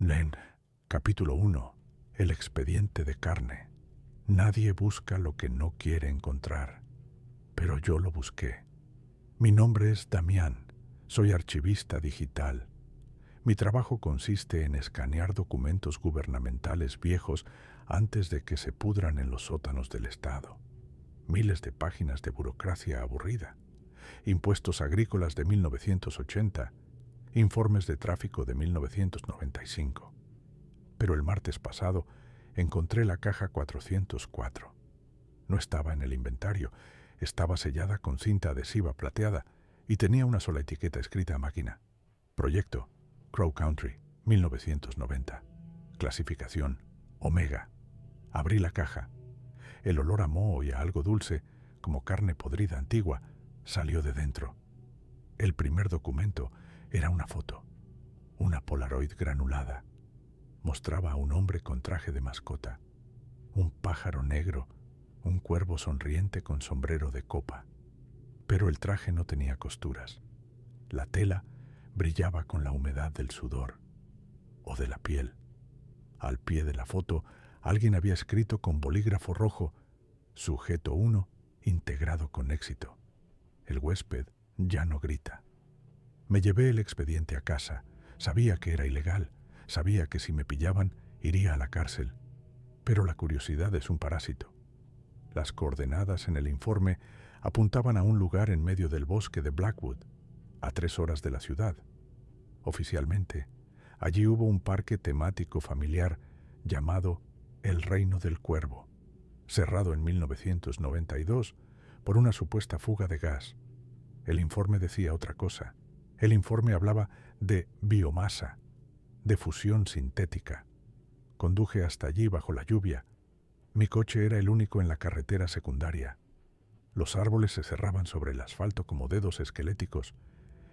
Len, capítulo 1. El expediente de carne. Nadie busca lo que no quiere encontrar, pero yo lo busqué. Mi nombre es Damián, soy archivista digital. Mi trabajo consiste en escanear documentos gubernamentales viejos antes de que se pudran en los sótanos del Estado. Miles de páginas de burocracia aburrida, impuestos agrícolas de 1980, informes de tráfico de 1995. Pero el martes pasado encontré la caja 404. No estaba en el inventario, estaba sellada con cinta adhesiva plateada y tenía una sola etiqueta escrita a máquina. Proyecto Crow Country, 1990. Clasificación Omega. Abrí la caja. El olor a moho y a algo dulce, como carne podrida antigua, salió de dentro. El primer documento era una foto, una Polaroid granulada. Mostraba a un hombre con traje de mascota, un pájaro negro, un cuervo sonriente con sombrero de copa. Pero el traje no tenía costuras. La tela brillaba con la humedad del sudor o de la piel. Al pie de la foto, alguien había escrito con bolígrafo rojo: Sujeto 1, integrado con éxito. El huésped ya no grita. Me llevé el expediente a casa. Sabía que era ilegal. Sabía que si me pillaban, iría a la cárcel. Pero la curiosidad es un parásito. Las coordenadas en el informe apuntaban a un lugar en medio del bosque de Blackwood, a 3 horas de la ciudad. Oficialmente, allí hubo un parque temático familiar llamado El Reino del Cuervo, cerrado en 1992 por una supuesta fuga de gas. El informe decía otra cosa. El informe hablaba de biomasa, de fusión sintética. Conduje hasta allí bajo la lluvia. Mi coche era el único en la carretera secundaria. Los árboles se cerraban sobre el asfalto como dedos esqueléticos.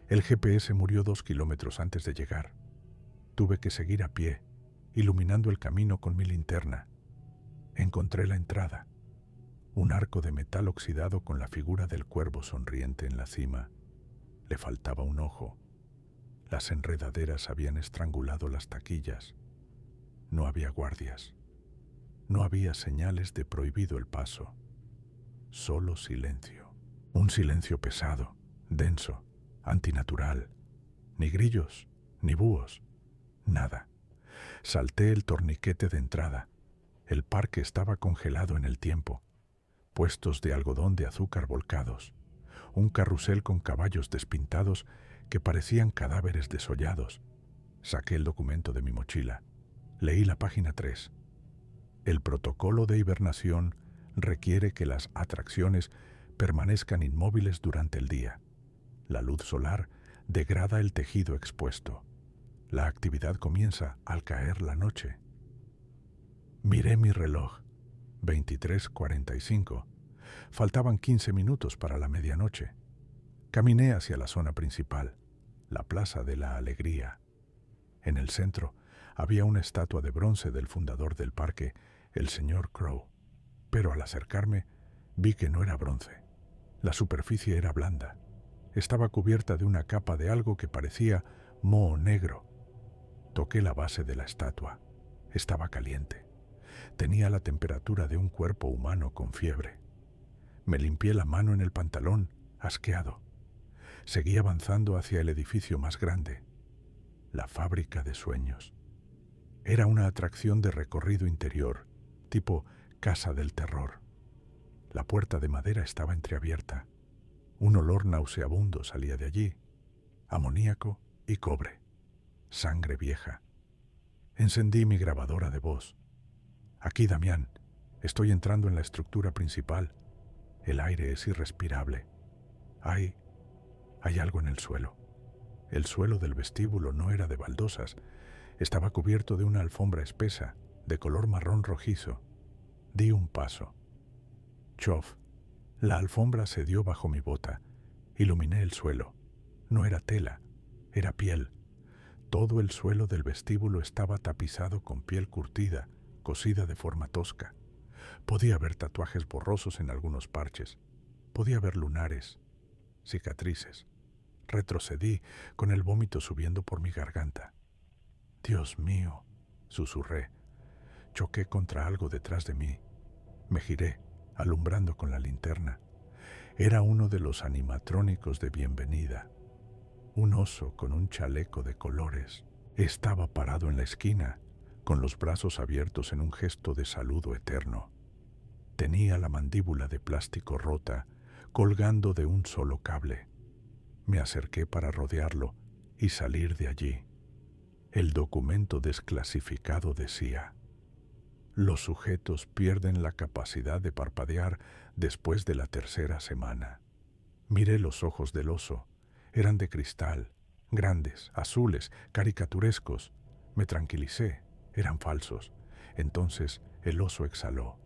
El GPS murió 2 kilómetros antes de llegar. Tuve que seguir a pie, iluminando el camino con mi linterna. Encontré la entrada, un arco de metal oxidado con la figura del cuervo sonriente en la cima. Le faltaba un ojo. Las enredaderas habían estrangulado las taquillas. No había guardias. No había señales de prohibido el paso. Solo silencio. Un silencio pesado, denso, antinatural. Ni grillos, ni búhos. Nada. Salté el torniquete de entrada. El parque estaba congelado en el tiempo. Puestos de algodón de azúcar volcados. Un carrusel con caballos despintados que parecían cadáveres desollados. Saqué el documento de mi mochila. Leí la página 3. El protocolo de hibernación requiere que las atracciones permanezcan inmóviles durante el día. La luz solar degrada el tejido expuesto. La actividad comienza al caer la noche. Miré mi reloj. 23:45. Faltaban 15 minutos para la medianoche. Caminé hacia la zona principal, la Plaza de la Alegría. En el centro había una estatua de bronce del fundador del parque, el señor Crow. Pero al acercarme, vi que no era bronce. La superficie era blanda. Estaba cubierta de una capa de algo que parecía moho negro. Toqué la base de la estatua. Estaba caliente. Tenía la temperatura de un cuerpo humano con fiebre. Me limpié la mano en el pantalón, asqueado. Seguí avanzando hacia el edificio más grande, la fábrica de sueños. Era una atracción de recorrido interior, tipo casa del terror. La puerta de madera estaba entreabierta. Un olor nauseabundo salía de allí, amoníaco y cobre, sangre vieja. Encendí mi grabadora de voz. Aquí, Damián, estoy entrando en la estructura principal. El aire es irrespirable. Hay algo en el suelo. El suelo del vestíbulo no era de baldosas. Estaba cubierto de una alfombra espesa, de color marrón rojizo. Di un paso. Chof. La alfombra cedió bajo mi bota. Iluminé el suelo. No era tela, era piel. Todo el suelo del vestíbulo estaba tapizado con piel curtida, cosida de forma tosca. Podía ver tatuajes borrosos en algunos parches. Podía ver lunares, cicatrices. Retrocedí, con el vómito subiendo por mi garganta. Dios mío, susurré. Choqué contra algo detrás de mí. Me giré, alumbrando con la linterna. Era uno de los animatrónicos de bienvenida. Un oso con un chaleco de colores. Estaba parado en la esquina, con los brazos abiertos en un gesto de saludo eterno. Tenía la mandíbula de plástico rota, colgando de un solo cable. Me acerqué para rodearlo y salir de allí. El documento desclasificado decía: los sujetos pierden la capacidad de parpadear después de la tercera semana. Miré los ojos del oso. Eran de cristal, grandes, azules, caricaturescos. Me tranquilicé. Eran falsos. Entonces el oso exhaló.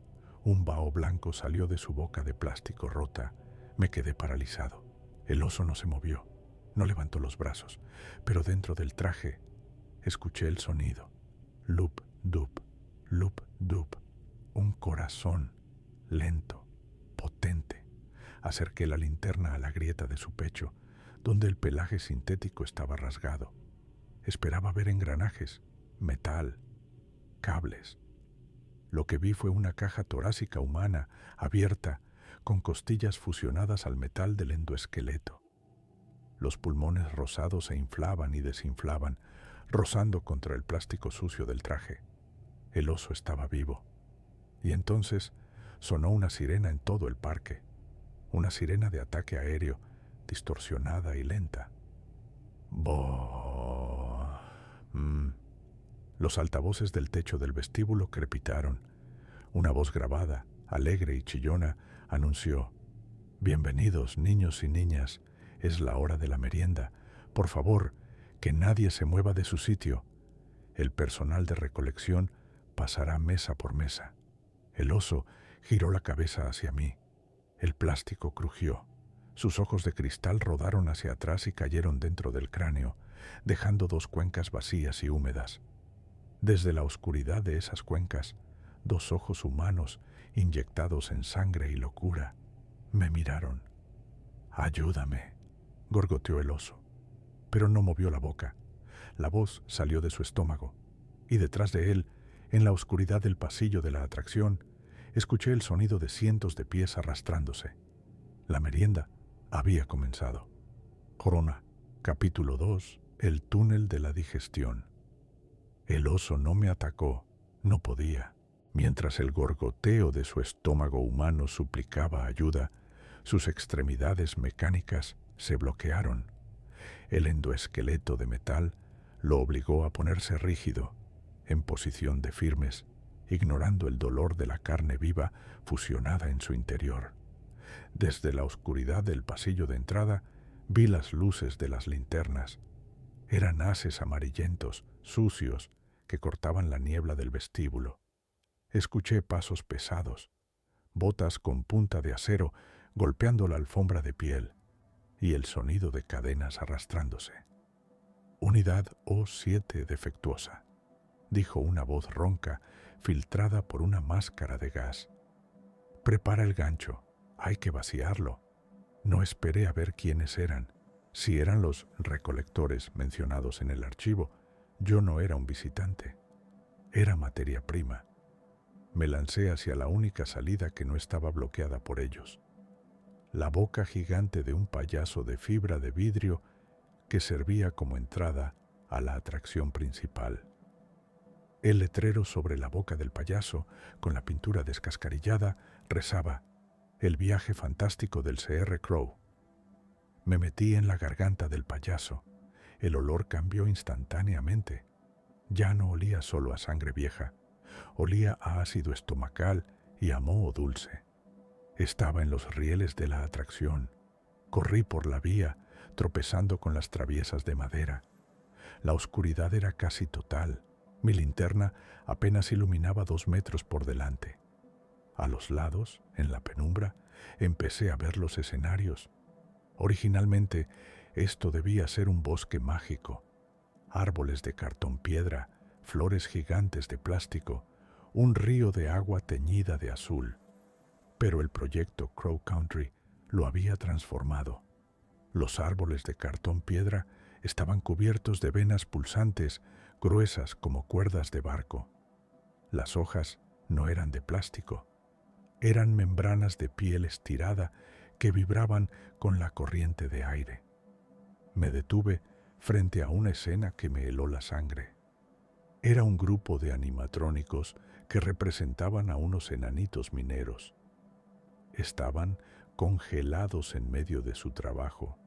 Un vaho blanco salió de su boca de plástico rota. Me quedé paralizado. El oso no se movió, no levantó los brazos, pero dentro del traje escuché el sonido. Lup, dup, lup, dup. Un corazón lento, potente. Acerqué la linterna a la grieta de su pecho, donde el pelaje sintético estaba rasgado. Esperaba ver engranajes, metal, cables. Lo que vi fue una caja torácica humana, abierta, con costillas fusionadas al metal del endoesqueleto. Los pulmones rosados se inflaban y desinflaban, rozando contra el plástico sucio del traje. El oso estaba vivo. Y entonces sonó una sirena en todo el parque, una sirena de ataque aéreo, distorsionada y lenta. ¡Bo! Los altavoces del techo del vestíbulo crepitaron. Una voz grabada, alegre y chillona, anunció: «Bienvenidos, niños y niñas. Es la hora de la merienda. Por favor, que nadie se mueva de su sitio. El personal de recolección pasará mesa por mesa». El oso giró la cabeza hacia mí. El plástico crujió. Sus ojos de cristal rodaron hacia atrás y cayeron dentro del cráneo, dejando dos cuencas vacías y húmedas. Desde la oscuridad de esas cuencas, dos ojos humanos, inyectados en sangre y locura, me miraron. «Ayúdame», gorgoteó el oso, pero no movió la boca. La voz salió de su estómago, y detrás de él, en la oscuridad del pasillo de la atracción, escuché el sonido de cientos de pies arrastrándose. La merienda había comenzado. Corona, capítulo 2, el túnel de la digestión. El oso no me atacó, no podía. Mientras el gorgoteo de su estómago humano suplicaba ayuda, sus extremidades mecánicas se bloquearon. El endoesqueleto de metal lo obligó a ponerse rígido, en posición de firmes, ignorando el dolor de la carne viva fusionada en su interior. Desde la oscuridad del pasillo de entrada vi las luces de las linternas. Eran haces amarillentos, sucios, que cortaban la niebla del vestíbulo. Escuché pasos pesados, botas con punta de acero golpeando la alfombra de piel y el sonido de cadenas arrastrándose. «Unidad O7 defectuosa», dijo una voz ronca, filtrada por una máscara de gas. «Prepara el gancho, hay que vaciarlo». No esperé a ver quiénes eran. Si eran los recolectores mencionados en el archivo, yo no era un visitante. Era materia prima. Me lancé hacia la única salida que no estaba bloqueada por ellos. La boca gigante de un payaso de fibra de vidrio que servía como entrada a la atracción principal. El letrero sobre la boca del payaso, con la pintura descascarillada, rezaba: «El viaje fantástico del Sr. Crow». Me metí en la garganta del payaso. El olor cambió instantáneamente. Ya no olía solo a sangre vieja. Olía a ácido estomacal y a moho dulce. Estaba en los rieles de la atracción. Corrí por la vía, tropezando con las traviesas de madera. La oscuridad era casi total. Mi linterna apenas iluminaba 2 metros por delante. A los lados, en la penumbra, empecé a ver los escenarios. Originalmente, esto debía ser un bosque mágico. Árboles de cartón piedra, flores gigantes de plástico, un río de agua teñida de azul. Pero el proyecto Crow Country lo había transformado. Los árboles de cartón piedra estaban cubiertos de venas pulsantes, gruesas como cuerdas de barco. Las hojas no eran de plástico, eran membranas de piel estirada que vibraban con la corriente de aire. Me detuve frente a una escena que me heló la sangre. Era un grupo de animatrónicos que representaban a unos enanitos mineros. Estaban congelados en medio de su trabajo,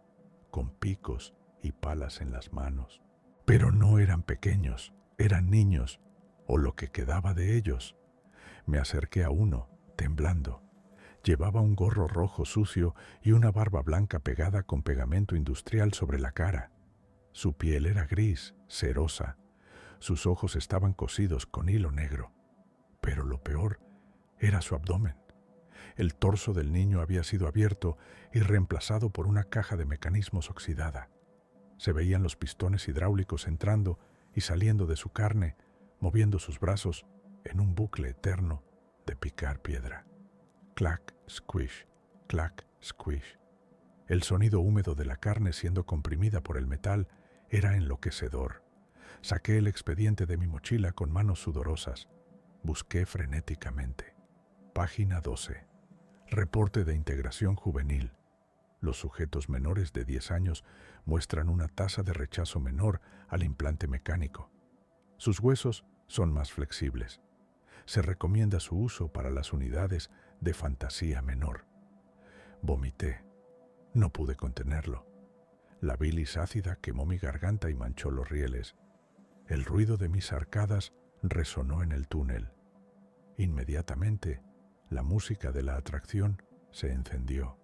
con picos y palas en las manos. Pero no eran pequeños, eran niños, o lo que quedaba de ellos. Me acerqué a uno, temblando. Llevaba un gorro rojo sucio y una barba blanca pegada con pegamento industrial sobre la cara. Su piel era gris, cerosa. Sus ojos estaban cosidos con hilo negro. Pero lo peor era su abdomen. El torso del niño había sido abierto y reemplazado por una caja de mecanismos oxidada. Se veían los pistones hidráulicos entrando y saliendo de su carne, moviendo sus brazos en un bucle eterno de picar piedra. Clac, squish, clac, squish. El sonido húmedo de la carne siendo comprimida por el metal era enloquecedor. Saqué el expediente de mi mochila con manos sudorosas. Busqué frenéticamente. Página 12. Reporte de integración juvenil. Los sujetos menores de 10 años muestran una tasa de rechazo menor al implante mecánico. Sus huesos son más flexibles. Se recomienda su uso para las unidades de fantasía menor. Vomité. No pude contenerlo. La bilis ácida quemó mi garganta y manchó los rieles. El ruido de mis arcadas resonó en el túnel. Inmediatamente, la música de la atracción se encendió.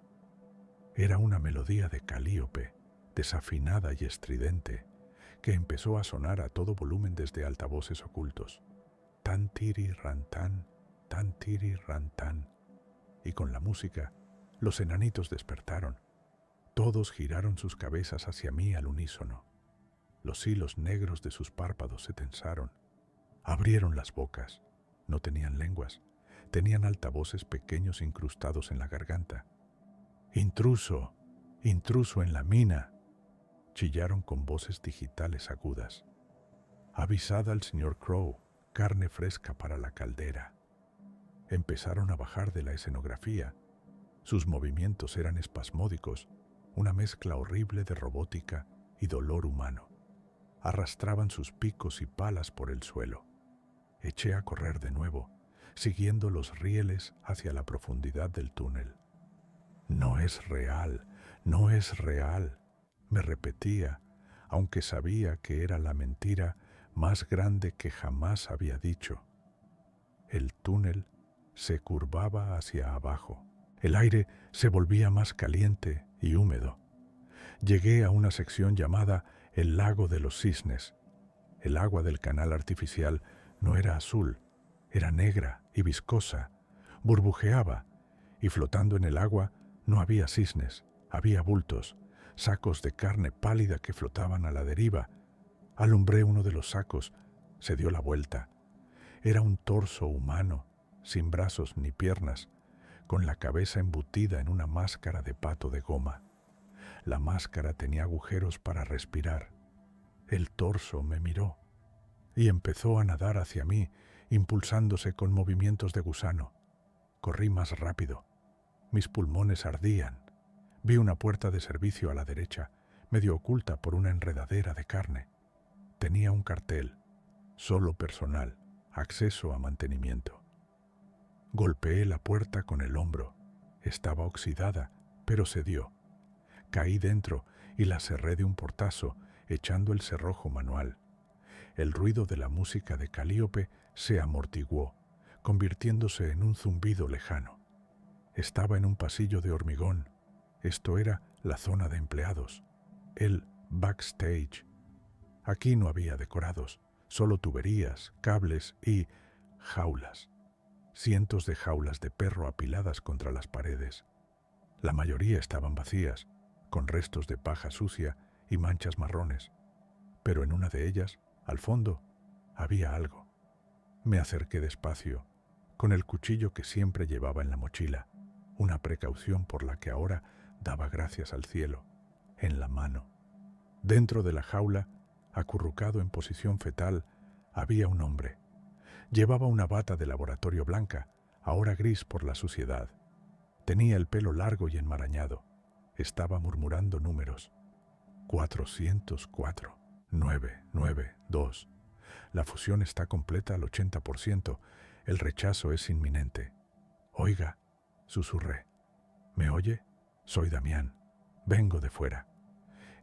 Era una melodía de Calíope, desafinada y estridente, que empezó a sonar a todo volumen desde altavoces ocultos. Tan tiri rantán, tan tiri rantán. Y con la música, los enanitos despertaron. Todos giraron sus cabezas hacia mí al unísono. Los hilos negros de sus párpados se tensaron. Abrieron las bocas. No tenían lenguas. Tenían altavoces pequeños incrustados en la garganta. «¡Intruso! ¡Intruso en la mina!», chillaron con voces digitales agudas. «Avisad al señor Crow, carne fresca para la caldera». Empezaron a bajar de la escenografía. Sus movimientos eran espasmódicos, una mezcla horrible de robótica y dolor humano. Arrastraban sus picos y palas por el suelo. Eché a correr de nuevo, siguiendo los rieles hacia la profundidad del túnel. «No es real, no es real», me repetía, aunque sabía que era la mentira más grande que jamás había dicho. El túnel se curvaba hacia abajo. El aire se volvía más caliente y húmedo. Llegué a una sección llamada el Lago de los Cisnes. El agua del canal artificial no era azul, era negra y viscosa, burbujeaba, y flotando en el agua no había cisnes, había bultos, sacos de carne pálida que flotaban a la deriva. Alumbré uno de los sacos, se dio la vuelta. Era un torso humano, sin brazos ni piernas, con la cabeza embutida en una máscara de pato de goma. La máscara tenía agujeros para respirar. El torso me miró y empezó a nadar hacia mí, impulsándose con movimientos de gusano. Corrí más rápido. Mis pulmones ardían. Vi una puerta de servicio a la derecha, medio oculta por una enredadera de carne. Tenía un cartel: solo personal, acceso a mantenimiento. Golpeé la puerta con el hombro. Estaba oxidada, pero cedió. Caí dentro y la cerré de un portazo, echando el cerrojo manual. El ruido de la música de Calíope se amortiguó, convirtiéndose en un zumbido lejano. Estaba en un pasillo de hormigón. Esto era la zona de empleados, el backstage. Aquí no había decorados, solo tuberías, cables y jaulas. Cientos de jaulas de perro apiladas contra las paredes. La mayoría estaban vacías, con restos de paja sucia y manchas marrones. Pero en una de ellas, al fondo, había algo. Me acerqué despacio, con el cuchillo que siempre llevaba en la mochila, una precaución por la que ahora daba gracias al cielo, en la mano. Dentro de la jaula, acurrucado en posición fetal, había un hombre. Llevaba una bata de laboratorio blanca, ahora gris por la suciedad. Tenía el pelo largo y enmarañado. Estaba murmurando números. 404, 992. La fusión está completa al 80%. El rechazo es inminente. Oiga, susurré. ¿Me oye? Soy Damián. Vengo de fuera.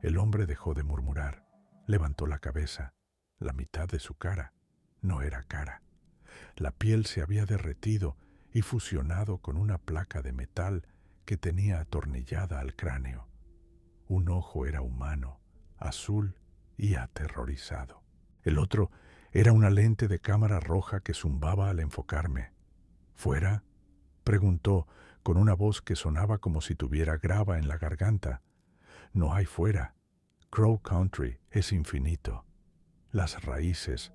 El hombre dejó de murmurar. Levantó la cabeza. La mitad de su cara no era cara. La piel se había derretido y fusionado con una placa de metal que tenía atornillada al cráneo. Un ojo era humano, azul y aterrorizado. El otro era una lente de cámara roja que zumbaba al enfocarme. ¿Fuera? Preguntó con una voz que sonaba como si tuviera grava en la garganta. No hay fuera. Crow Country es infinito. Las raíces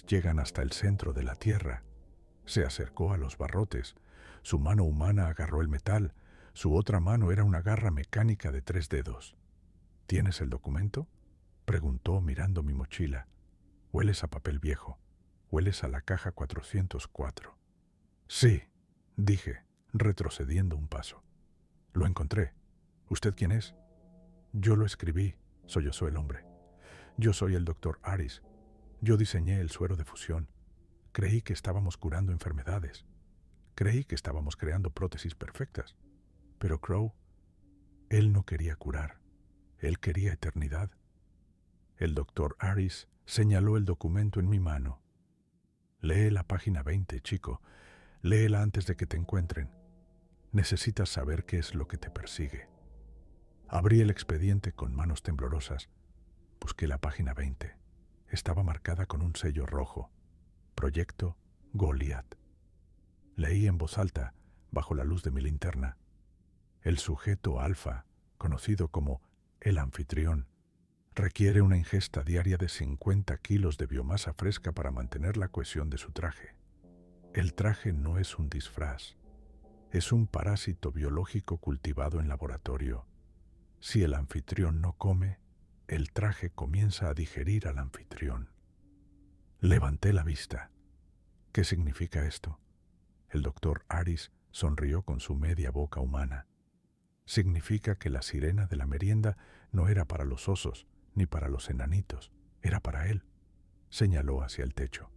llegan hasta el centro de la tierra. Se acercó a los barrotes. Su mano humana agarró el metal. Su otra mano era una garra mecánica de 3 dedos. ¿Tienes el documento?, preguntó mirando mi mochila. Hueles a papel viejo. Hueles a la caja 404. Sí, dije, retrocediendo un paso. Lo encontré. ¿Usted quién es? Yo lo escribí, sollozó el hombre. Yo soy el Dr. Harris. Yo diseñé el suero de fusión. Creí que estábamos curando enfermedades. Creí que estábamos creando prótesis perfectas. Pero Crow, él no quería curar. Él quería eternidad. El Dr. Harris señaló el documento en mi mano. Lee la página 20, chico. Léela antes de que te encuentren. Necesitas saber qué es lo que te persigue. Abrí el expediente con manos temblorosas. Busqué la página 20. Estaba marcada con un sello rojo. Proyecto Goliath. Leí en voz alta, bajo la luz de mi linterna. El sujeto alfa, conocido como el anfitrión, requiere una ingesta diaria de 50 kilos de biomasa fresca para mantener la cohesión de su traje. El traje no es un disfraz. Es un parásito biológico cultivado en laboratorio. Si el anfitrión no come, el traje comienza a digerir al anfitrión. Levanté la vista. ¿Qué significa esto? El Dr. Harris sonrió con su media boca humana. Significa que la sirena de la merienda no era para los osos ni para los enanitos, era para él. Señaló hacia el techo.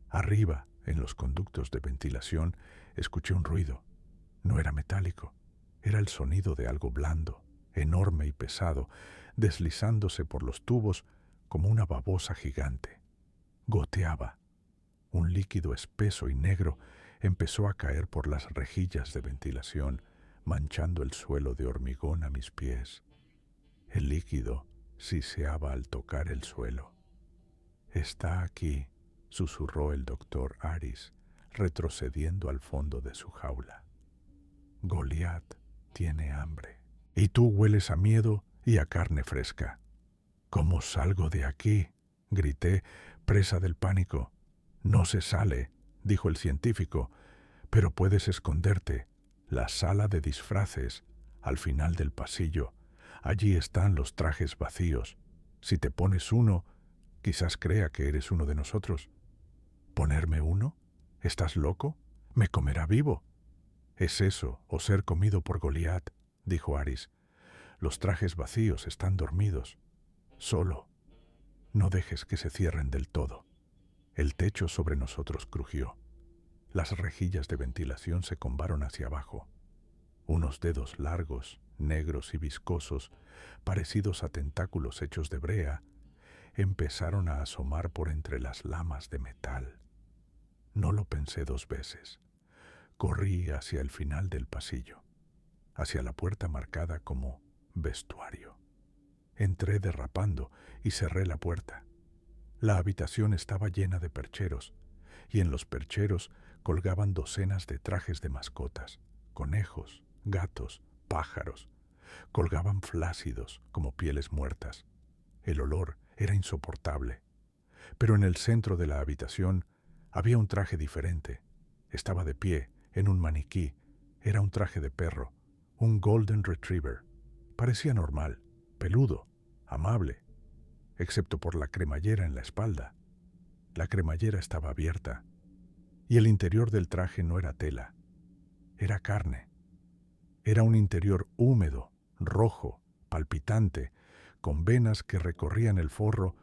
Arriba, en los conductos de ventilación, escuché un ruido. No era metálico, era el sonido de algo blando, enorme y pesado, deslizándose por los tubos como una babosa gigante. Goteaba. Un líquido espeso y negro empezó a caer por las rejillas de ventilación, manchando el suelo de hormigón a mis pies. El líquido siseaba al tocar el suelo. «Está aquí», susurró el Dr. Harris, retrocediendo al fondo de su jaula. «Goliath tiene hambre. Y tú hueles a miedo y a carne fresca». «¿Cómo salgo de aquí?», grité, presa del pánico. «No se sale», dijo el científico, «pero puedes esconderte. La sala de disfraces, al final del pasillo. Allí están los trajes vacíos. Si te pones uno, quizás crea que eres uno de nosotros». «¿Ponerme uno? ¿Estás loco? Me comerá vivo». «Es eso, o ser comido por Goliath», dijo Harris. «Los trajes vacíos están dormidos. Solo. No dejes que se cierren del todo». El techo sobre nosotros crujió. Las rejillas de ventilación se combaron hacia abajo. Unos dedos largos, negros y viscosos, parecidos a tentáculos hechos de brea, empezaron a asomar por entre las lamas de metal. No lo pensé 2 veces. Corrí hacia el final del pasillo, hacia la puerta marcada como vestuario. Entré derrapando y cerré la puerta. La habitación estaba llena de percheros, y en los percheros colgaban docenas de trajes de mascotas, conejos, gatos, pájaros. Colgaban flácidos como pieles muertas. El olor era insoportable. Pero en el centro de la habitación había un traje diferente. Estaba de pie, en un maniquí. Era un traje de perro, un Golden Retriever. Parecía normal, peludo, amable, excepto por la cremallera en la espalda. La cremallera estaba abierta, y el interior del traje no era tela, era carne. Era un interior húmedo, rojo, palpitante, con venas que recorrían el forro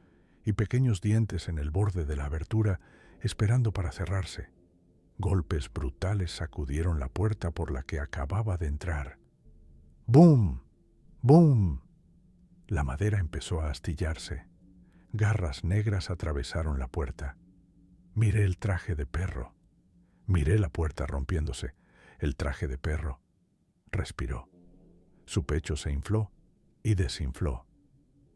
y pequeños dientes en el borde de la abertura esperando para cerrarse. Golpes brutales sacudieron la puerta por la que acababa de entrar. ¡Bum! ¡Bum! La madera empezó a astillarse. Garras negras atravesaron la puerta. Miré el traje de perro. Miré la puerta rompiéndose. El traje de perro. Respiró. Su pecho se infló y desinfló.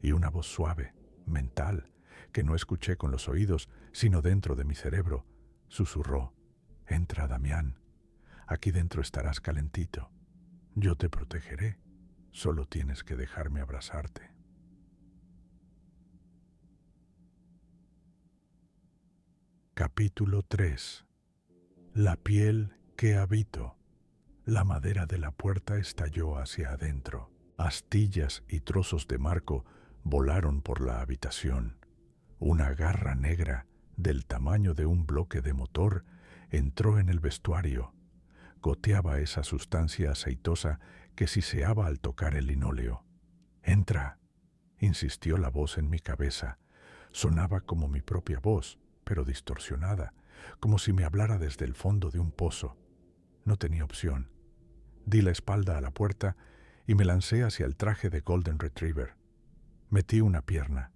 Y una voz suave, mental, que no escuché con los oídos, sino dentro de mi cerebro, susurró: «Entra, Damián. Aquí dentro estarás calentito. Yo te protegeré. Solo tienes que dejarme abrazarte». Capítulo 3. La piel que habito. La madera de la puerta estalló hacia adentro. Astillas y trozos de marco volaron por la habitación. Una garra negra, del tamaño de un bloque de motor, entró en el vestuario. Goteaba esa sustancia aceitosa que siseaba al tocar el linóleo. «Entra», insistió la voz en mi cabeza. Sonaba como mi propia voz, pero distorsionada, como si me hablara desde el fondo de un pozo. No tenía opción. Di la espalda a la puerta y me lancé hacia el traje de Golden Retriever. Metí una pierna.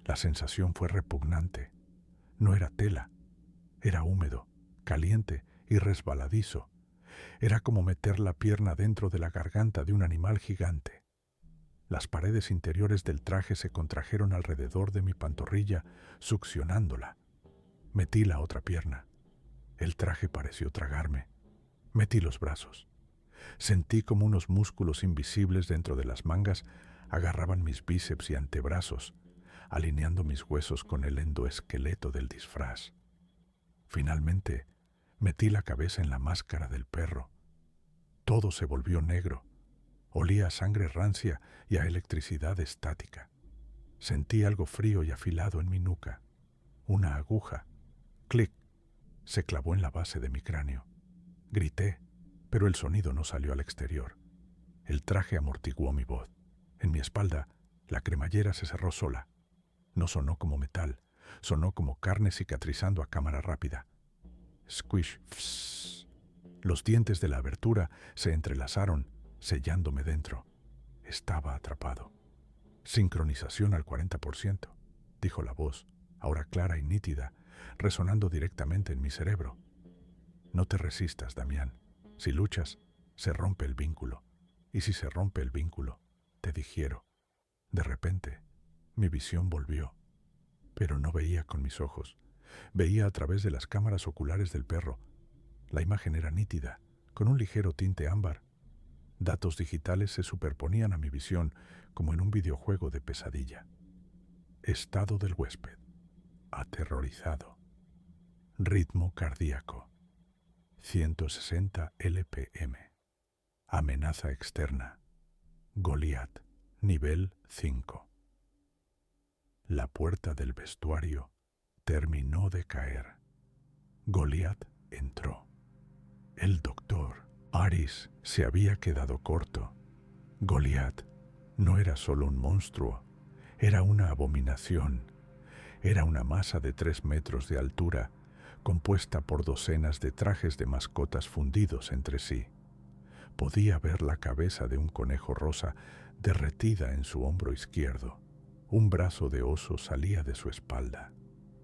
La sensación fue repugnante. No era tela. Era húmedo, caliente y resbaladizo. Era como meter la pierna dentro de la garganta de un animal gigante. Las paredes interiores del traje se contrajeron alrededor de mi pantorrilla, succionándola. Metí la otra pierna. El traje pareció tragarme. Metí los brazos. Sentí como unos músculos invisibles dentro de las mangas agarraban mis bíceps y antebrazos, alineando mis huesos con el endoesqueleto del disfraz. Finalmente, metí la cabeza en la máscara del perro. Todo se volvió negro. Olía a sangre rancia y a electricidad estática. Sentí algo frío y afilado en mi nuca. Una aguja. ¡Clic! Se clavó en la base de mi cráneo. Grité, pero el sonido no salió al exterior. El traje amortiguó mi voz. En mi espalda, la cremallera se cerró sola. No sonó como metal, sonó como carne cicatrizando a cámara rápida. Squish, fss. Los dientes de la abertura se entrelazaron, sellándome dentro. Estaba atrapado. «Sincronización al 40%, dijo la voz, ahora clara y nítida, resonando directamente en mi cerebro. «No te resistas, Damián. Si luchas, se rompe el vínculo. Y si se rompe el vínculo, te digiero». De repente, mi visión volvió. Pero no veía con mis ojos. Veía a través de las cámaras oculares del perro. La imagen era nítida, con un ligero tinte ámbar. Datos digitales se superponían a mi visión como en un videojuego de pesadilla. Estado del huésped. Aterrorizado. Ritmo cardíaco. 160 LPM. Amenaza externa. Goliat. Nivel 5. La puerta del vestuario terminó de caer. Goliat entró. El doctor Aris se había quedado corto. Goliat no era solo un monstruo, era una abominación. Era una masa de 3 metros de altura, compuesta por docenas de trajes de mascotas fundidos entre sí. Podía ver la cabeza de un conejo rosa derretida en su hombro izquierdo. Un brazo de oso salía de su espalda.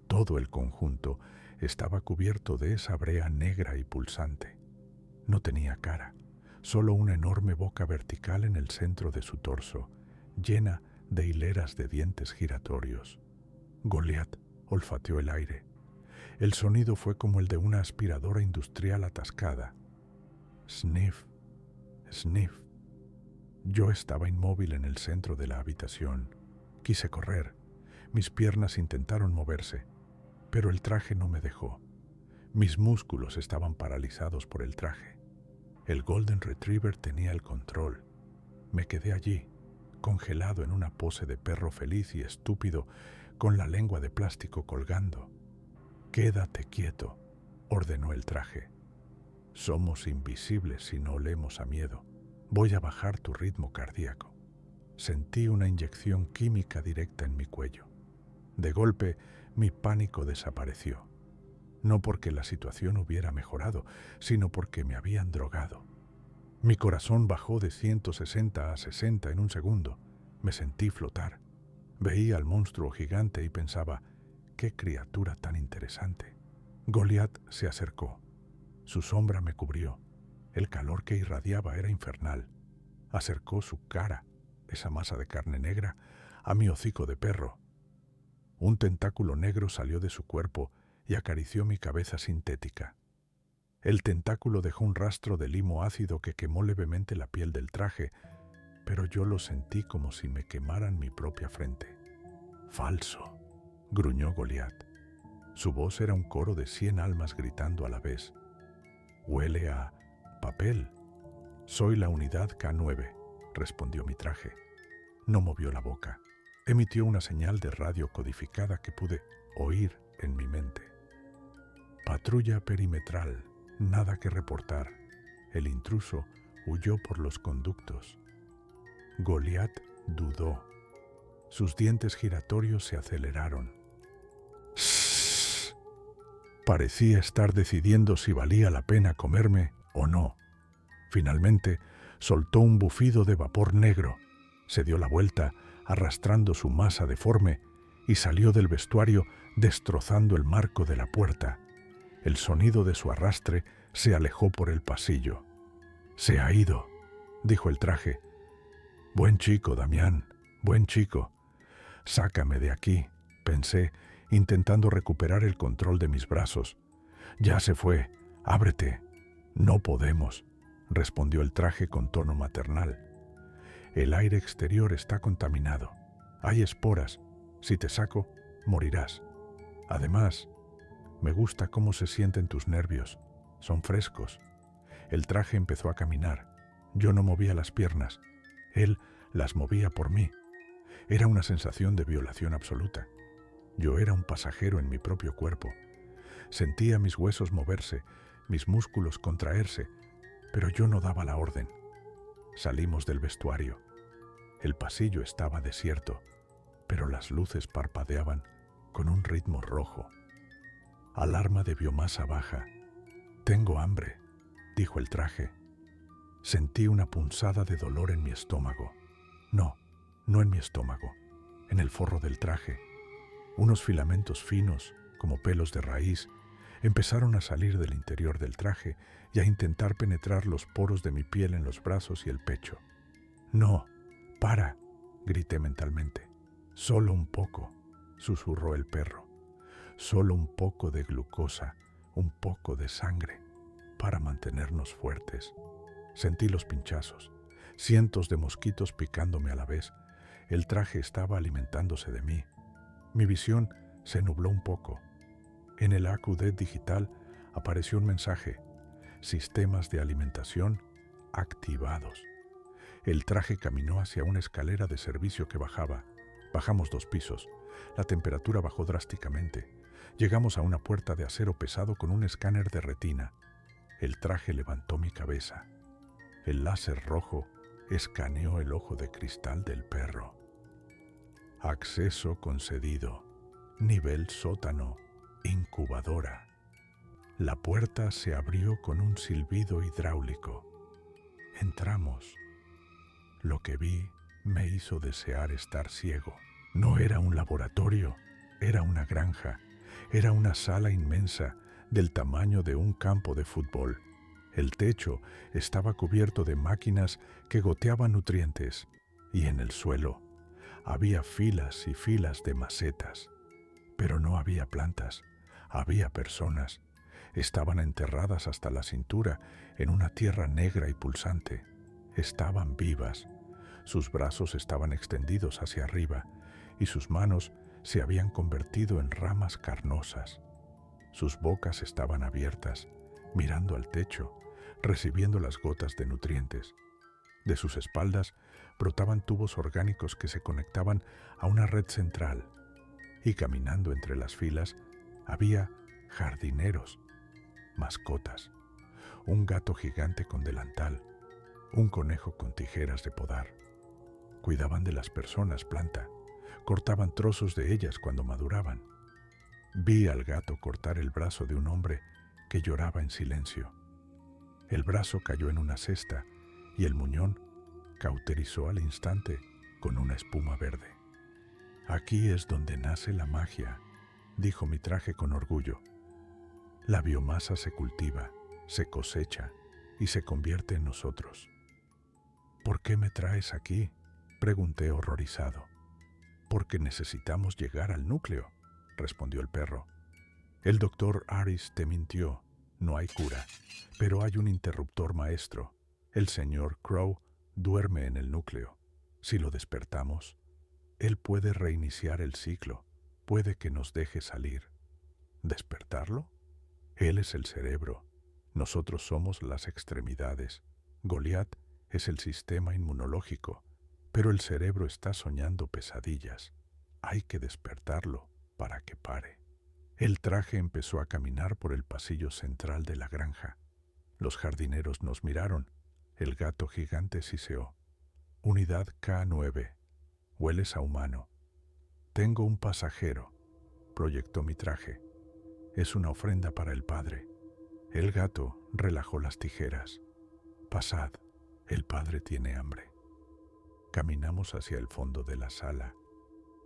Todo el conjunto estaba cubierto de esa brea negra y pulsante. No tenía cara, solo una enorme boca vertical en el centro de su torso, llena de hileras de dientes giratorios. Goliat olfateó el aire. El sonido fue como el de una aspiradora industrial atascada. Sniff, sniff. Yo estaba inmóvil en el centro de la habitación. Quise correr. Mis piernas intentaron moverse, pero el traje no me dejó. Mis músculos estaban paralizados por el traje. El Golden Retriever tenía el control. Me quedé allí, congelado en una pose de perro feliz y estúpido, con la lengua de plástico colgando. «Quédate quieto», ordenó el traje. «Somos invisibles si no olemos a miedo. Voy a bajar tu ritmo cardíaco». Sentí una inyección química directa en mi cuello. De golpe, mi pánico desapareció. No porque la situación hubiera mejorado, sino porque me habían drogado. Mi corazón bajó de 160 a 60 en un segundo. Me sentí flotar. Veía al monstruo gigante y pensaba, «¡Qué criatura tan interesante!». Goliat se acercó. Su sombra me cubrió. El calor que irradiaba era infernal. Acercó su cara, esa masa de carne negra, a mi hocico de perro. Un tentáculo negro salió de su cuerpo y acarició mi cabeza sintética. El tentáculo dejó un rastro de limo ácido que quemó levemente la piel del traje, pero yo lo sentí como si me quemaran mi propia frente. «Falso», gruñó Goliat. Su voz era un coro de 100 almas gritando a la vez. «Huele a papel». «Soy la unidad K9», respondió mi traje. No movió la boca. Emitió una señal de radio codificada que pude oír en mi mente. «Patrulla perimetral, nada que reportar». El intruso huyó por los conductos. Goliat dudó. Sus dientes giratorios se aceleraron. «Sss». Parecía estar decidiendo si valía la pena comerme o no. Finalmente, soltó un bufido de vapor negro, se dio la vuelta, arrastrando su masa deforme, y salió del vestuario destrozando el marco de la puerta. El sonido de su arrastre se alejó por el pasillo. «Se ha ido», dijo el traje. «Buen chico, Damián, buen chico». «Sácame de aquí», pensé, intentando recuperar el control de mis brazos. «Ya se fue, ábrete». «No podemos», respondió el traje con tono maternal. «El aire exterior está contaminado. Hay esporas. Si te saco, morirás. Además, me gusta cómo se sienten tus nervios. Son frescos». El traje empezó a caminar. Yo no movía las piernas. Él las movía por mí. Era una sensación de violación absoluta. Yo era un pasajero en mi propio cuerpo. Sentía mis huesos moverse, mis músculos contraerse, pero yo no daba la orden. Salimos del vestuario. El pasillo estaba desierto, pero las luces parpadeaban con un ritmo rojo. «Alarma de biomasa baja». «Tengo hambre», dijo el traje. Sentí una punzada de dolor en mi estómago. No en mi estómago, en el forro del traje. Unos filamentos finos, como pelos de raíz, empezaron a salir del interior del traje y a intentar penetrar los poros de mi piel en los brazos y el pecho. «No, para», grité mentalmente. «Solo un poco», susurró el perro. «Solo un poco de glucosa, un poco de sangre, para mantenernos fuertes». Sentí los pinchazos, cientos de mosquitos picándome a la vez. El traje estaba alimentándose de mí. Mi visión se nubló un poco. En el AQD digital apareció un mensaje: «Sistemas de alimentación activados». El traje caminó hacia una escalera de servicio que bajaba. Bajamos 2 pisos. La temperatura bajó drásticamente. Llegamos a una puerta de acero pesado con un escáner de retina. El traje levantó mi cabeza. El láser rojo escaneó el ojo de cristal del perro. «Acceso concedido. Nivel sótano. Incubadora». La puerta se abrió con un silbido hidráulico. Entramos. Lo que vi me hizo desear estar ciego. No era un laboratorio, era una granja. Era una sala inmensa, del tamaño de un campo de fútbol. El techo estaba cubierto de máquinas que goteaban nutrientes, y en el suelo había filas y filas de macetas. Pero no había plantas, había personas. Estaban enterradas hasta la cintura en una tierra negra y pulsante. Estaban vivas. Sus brazos estaban extendidos hacia arriba y sus manos se habían convertido en ramas carnosas. Sus bocas estaban abiertas, mirando al techo, recibiendo las gotas de nutrientes. De sus espaldas Brotaban tubos orgánicos que se conectaban a una red central, y caminando entre las filas había jardineros, mascotas, un gato gigante con delantal, un conejo con tijeras de podar. Cuidaban de las personas planta, cortaban trozos de ellas cuando maduraban. Vi al gato cortar el brazo de un hombre que lloraba en silencio. El brazo cayó en una cesta y el muñón cauterizó al instante con una espuma verde. Aquí es donde nace la magia, dijo mi traje con orgullo. La biomasa se cultiva, se cosecha y se convierte en nosotros. ¿Por qué me traes aquí?, pregunté horrorizado. Porque necesitamos llegar al núcleo, respondió el perro. El doctor Aris te mintió, no hay cura, pero hay un interruptor maestro. El señor Crow duerme en el núcleo. Si lo despertamos, él puede reiniciar el ciclo, puede que nos deje salir. ¿Despertarlo? Él es el cerebro, nosotros somos las extremidades. Goliat es el sistema inmunológico, pero el cerebro está soñando pesadillas. Hay que despertarlo para que pare. El traje empezó a caminar por el pasillo central de la granja. Los jardineros nos miraron. El gato gigante siseó. Unidad K9. Hueles a humano. Tengo un pasajero, proyectó mi traje. Es una ofrenda para el padre. El gato relajó las tijeras. Pasad, el padre tiene hambre. Caminamos hacia el fondo de la sala.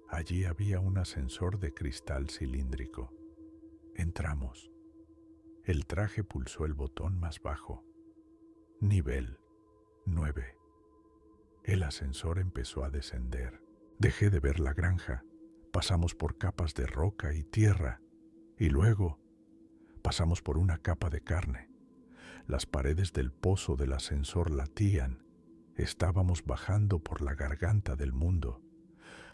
Allí había un ascensor de cristal cilíndrico. Entramos. El traje pulsó el botón más bajo. Nivel 9. El ascensor empezó a descender. Dejé de ver la granja. Pasamos por capas de roca y tierra. Y luego pasamos por una capa de carne. Las paredes del pozo del ascensor latían. Estábamos bajando por la garganta del mundo.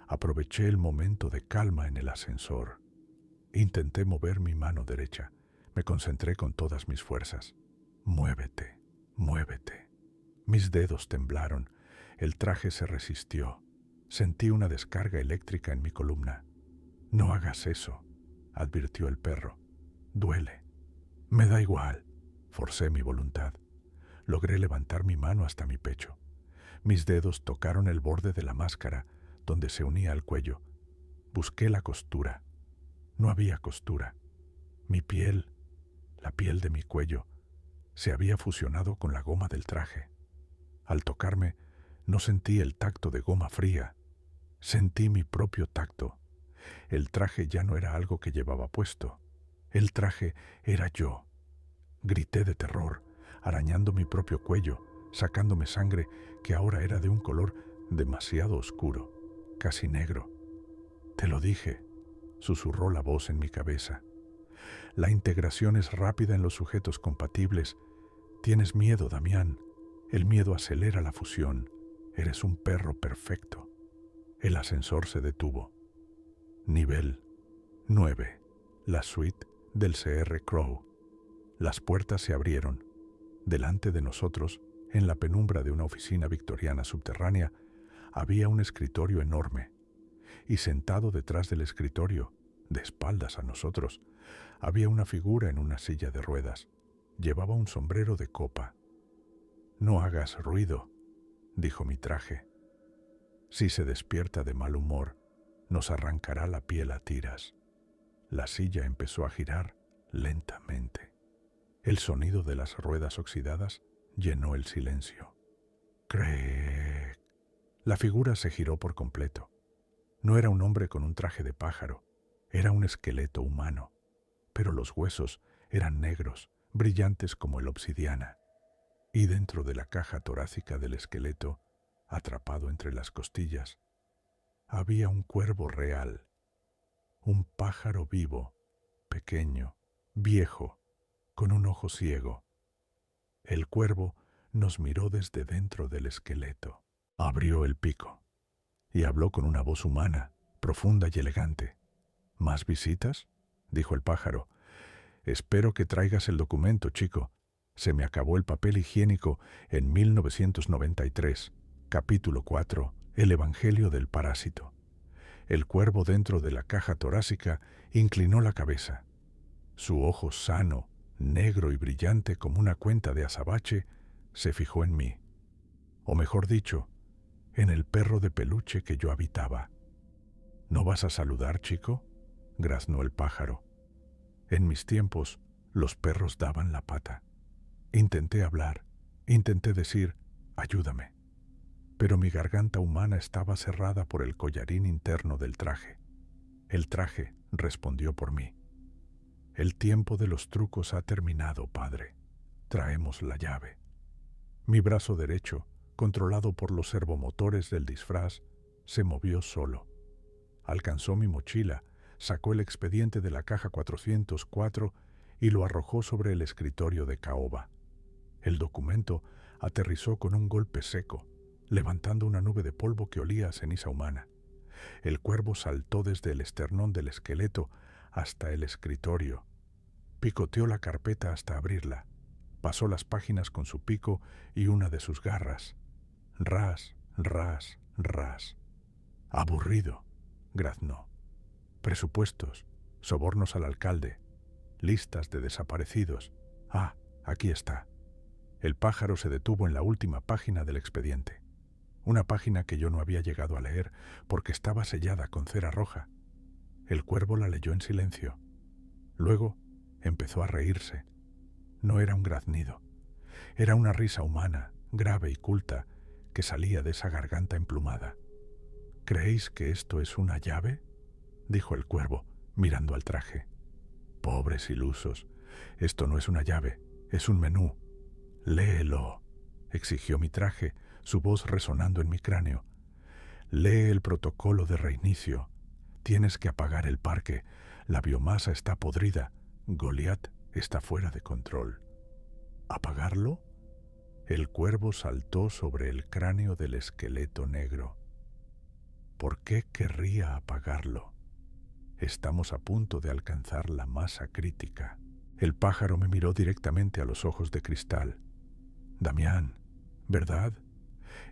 Aproveché el momento de calma en el ascensor. Intenté mover mi mano derecha. Me concentré con todas mis fuerzas. Muévete, muévete. Mis dedos temblaron. El traje se resistió. Sentí una descarga eléctrica en mi columna. No hagas eso, advirtió el perro. Duele. Me da igual. Forcé mi voluntad. Logré levantar mi mano hasta mi pecho. Mis dedos tocaron el borde de la máscara donde se unía al cuello. Busqué la costura. No había costura. Mi piel, la piel de mi cuello, se había fusionado con la goma del traje. Al tocarme, no sentí el tacto de goma fría. Sentí mi propio tacto. El traje ya no era algo que llevaba puesto. El traje era yo. Grité de terror, arañando mi propio cuello, sacándome sangre que ahora era de un color demasiado oscuro, casi negro. Te lo dije, susurró la voz en mi cabeza. La integración es rápida en los sujetos compatibles. Tienes miedo, Damián. El miedo acelera la fusión. Eres un perro perfecto. El ascensor se detuvo. Nivel 9. La suite del Sr. Crow. Las puertas se abrieron. Delante de nosotros, en la penumbra de una oficina victoriana subterránea, había un escritorio enorme. Y sentado detrás del escritorio, de espaldas a nosotros, había una figura en una silla de ruedas. Llevaba un sombrero de copa. No hagas ruido, dijo mi traje. Si se despierta de mal humor, nos arrancará la piel a tiras. La silla empezó a girar lentamente. El sonido de las ruedas oxidadas llenó el silencio. ¡Creek! La figura se giró por completo. No era un hombre con un traje de pájaro, era un esqueleto humano, pero los huesos eran negros, brillantes como el obsidiana. Y dentro de la caja torácica del esqueleto, atrapado entre las costillas, había un cuervo real, un pájaro vivo, pequeño, viejo, con un ojo ciego. El cuervo nos miró desde dentro del esqueleto. Abrió el pico y habló con una voz humana, profunda y elegante. ¿Más visitas?, dijo el pájaro. Espero que traigas el documento, chico. Se me acabó el papel higiénico en 1993. Capítulo 4. El Evangelio del Parásito. El cuervo dentro de la caja torácica inclinó la cabeza. Su ojo sano, negro y brillante como una cuenta de azabache, se fijó en mí. O mejor dicho, en el perro de peluche que yo habitaba. ¿No vas a saludar, chico?, graznó el pájaro. En mis tiempos, los perros daban la pata. Intenté hablar, intenté decir, ayúdame. Pero mi garganta humana estaba cerrada por el collarín interno del traje. El traje respondió por mí. El tiempo de los trucos ha terminado, padre. Traemos la llave. Mi brazo derecho, controlado por los servomotores del disfraz, se movió solo. Alcanzó mi mochila, sacó el expediente de la caja 404 y lo arrojó sobre el escritorio de caoba. El documento aterrizó con un golpe seco, levantando una nube de polvo que olía a ceniza humana. El cuervo saltó desde el esternón del esqueleto hasta el escritorio. Picoteó la carpeta hasta abrirla. Pasó las páginas con su pico y una de sus garras. Ras, ras, ras. Aburrido, graznó. Presupuestos, sobornos al alcalde, listas de desaparecidos. Ah, aquí está. El pájaro se detuvo en la última página del expediente. Una página que yo no había llegado a leer porque estaba sellada con cera roja. El cuervo la leyó en silencio. Luego empezó a reírse. No era un graznido. Era una risa humana, grave y culta, que salía de esa garganta emplumada. ¿Creéis que esto es una llave?, dijo el cuervo, mirando al traje. Pobres ilusos, esto no es una llave, es un menú. Léelo, exigió mi traje, su voz resonando en mi cráneo. Lee el protocolo de reinicio. Tienes que apagar el parque. La biomasa está podrida. Goliat está fuera de control. ¿Apagarlo? El cuervo saltó sobre el cráneo del esqueleto negro. ¿Por qué querría apagarlo? Estamos a punto de alcanzar la masa crítica. El pájaro me miró directamente a los ojos de cristal. Damián, ¿verdad?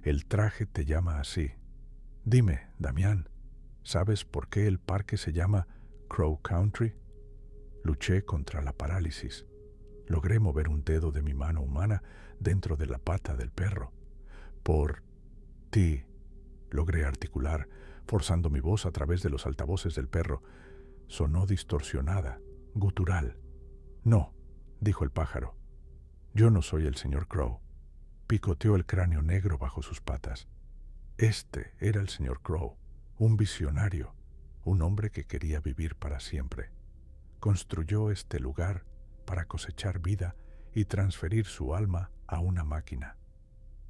El traje te llama así. Dime, Damián, ¿sabes por qué el parque se llama Crow Country? Luché contra la parálisis. Logré mover un dedo de mi mano humana dentro de la pata del perro. Por ti, logré articular, forzando mi voz a través de los altavoces del perro. Sonó distorsionada, gutural. No, dijo el pájaro. Yo no soy el señor Crow. Picoteó el cráneo negro bajo sus patas. Este era el señor Crow, un visionario, un hombre que quería vivir para siempre. Construyó este lugar para cosechar vida y transferir su alma a una máquina.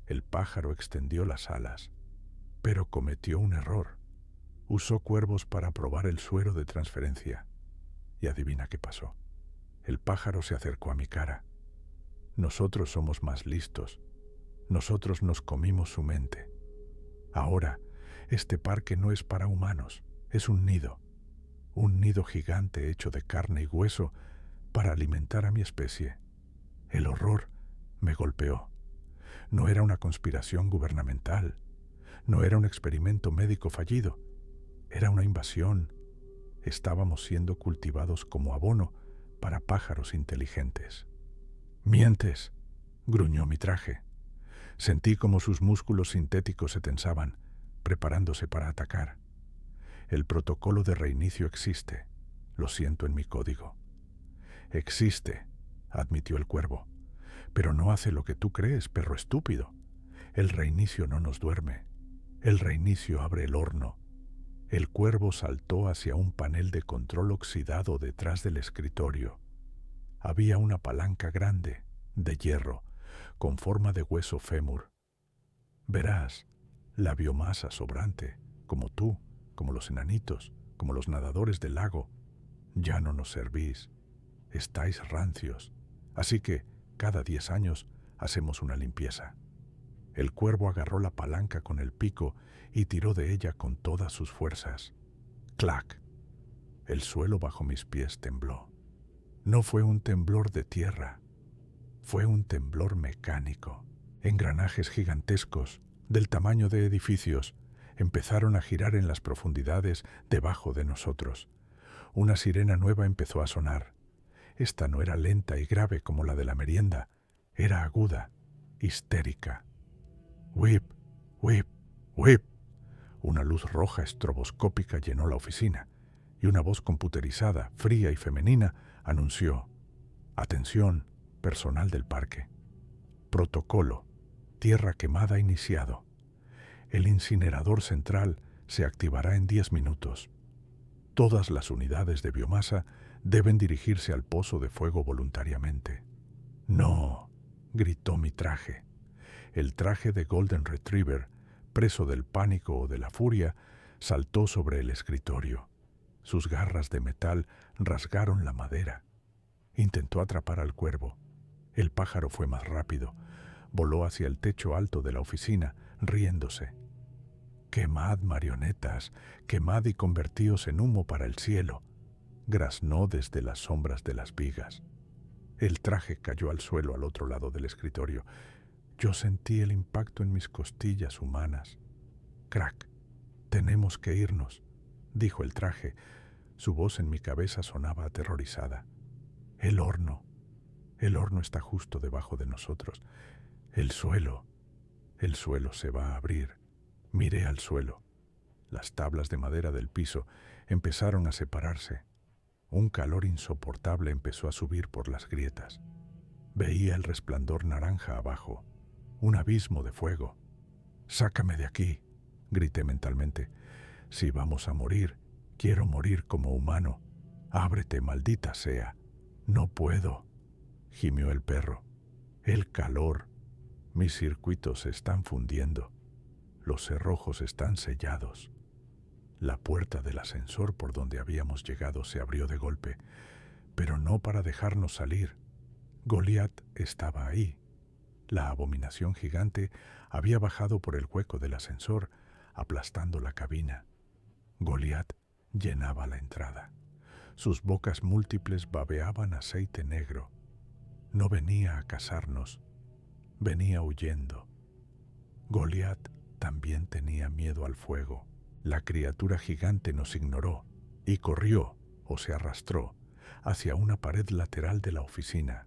El pájaro extendió las alas, pero cometió un error. Usó cuervos para probar el suero de transferencia. Y adivina qué pasó. El pájaro se acercó a mi cara. Nosotros somos más listos. Nosotros nos comimos su mente. Ahora, este parque no es para humanos, es un nido gigante hecho de carne y hueso para alimentar a mi especie. El horror me golpeó. No era una conspiración gubernamental, no era un experimento médico fallido, era una invasión. Estábamos siendo cultivados como abono para pájaros inteligentes. «Mientes», gruñó mi traje. Sentí como sus músculos sintéticos se tensaban, preparándose para atacar. El protocolo de reinicio existe, lo siento en mi código. Existe, admitió el cuervo, pero no hace lo que tú crees, perro estúpido. El reinicio no nos duerme. El reinicio abre el horno. El cuervo saltó hacia un panel de control oxidado detrás del escritorio. Había una palanca grande, de hierro, con forma de hueso fémur. Verás, la biomasa sobrante, como tú, como los enanitos, como los nadadores del lago, ya no nos servís. Estáis rancios, así que cada 10 años hacemos una limpieza. El cuervo agarró la palanca con el pico y tiró de ella con todas sus fuerzas. ¡Clac! El suelo bajo mis pies tembló. No fue un temblor de tierra, fue un temblor mecánico. Engranajes gigantescos del tamaño de edificios, empezaron a girar en las profundidades debajo de nosotros. Una sirena nueva empezó a sonar. Esta no era lenta y grave como la de la merienda, era aguda, histérica. «Whip, whip, whip». Una luz roja estroboscópica llenó la oficina y una voz computerizada, fría y femenina, anunció: «Atención, personal del parque. Protocolo, tierra quemada iniciado. El incinerador central se activará en 10 minutos. Todas las unidades de biomasa deben dirigirse al pozo de fuego voluntariamente». «No», gritó mi traje. El traje de Golden Retriever, preso del pánico o de la furia, saltó sobre el escritorio. Sus garras de metal rasgaron la madera. Intentó atrapar al cuervo. El pájaro fue más rápido. Voló hacia el techo alto de la oficina, riéndose. «Quemad, marionetas, quemad y convertíos en humo para el cielo», graznó desde las sombras de las vigas. El traje cayó al suelo al otro lado del escritorio. Yo sentí el impacto en mis costillas humanas. «Crack, tenemos que irnos», dijo el traje. Su voz en mi cabeza sonaba aterrorizada. El horno está justo debajo de nosotros. El suelo se va a abrir». Miré al suelo. Las tablas de madera del piso empezaron a separarse. Un calor insoportable empezó a subir por las grietas. Veía el resplandor naranja abajo, un abismo de fuego. «Sácame de aquí», grité mentalmente. «Si vamos a morir, quiero morir como humano. Ábrete, maldita sea». «No puedo», gimió el perro. «El calor. Mis circuitos se están fundiendo. Los cerrojos están sellados». La puerta del ascensor por donde habíamos llegado se abrió de golpe, pero no para dejarnos salir. Goliat estaba ahí. La abominación gigante había bajado por el hueco del ascensor, aplastando la cabina. Goliat llenaba la entrada. Sus bocas múltiples babeaban aceite negro. No venía a cazarnos, venía huyendo. Goliat también tenía miedo al fuego. La criatura gigante nos ignoró y corrió, o se arrastró, hacia una pared lateral de la oficina.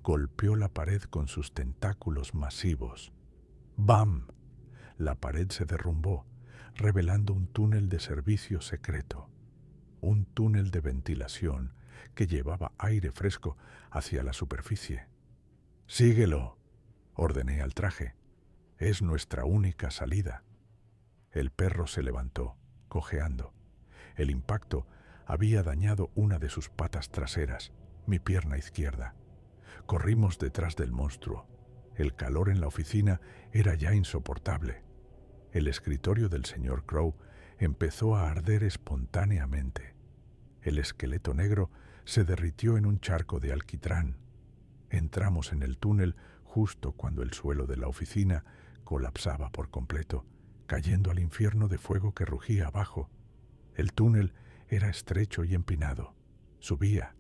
Golpeó la pared con sus tentáculos masivos. ¡Bam! La pared se derrumbó, revelando un túnel de servicio secreto. Un túnel de ventilación que llevaba aire fresco hacia la superficie. «Síguelo», ordené al traje. «Es nuestra única salida». El perro se levantó, cojeando. El impacto había dañado una de sus patas traseras, mi pierna izquierda. Corrimos detrás del monstruo. El calor en la oficina era ya insoportable. El escritorio del señor Crow empezó a arder espontáneamente. El esqueleto negro se derritió en un charco de alquitrán. Entramos en el túnel justo cuando el suelo de la oficina colapsaba por completo, cayendo al infierno de fuego que rugía abajo. El túnel era estrecho y empinado. Subía.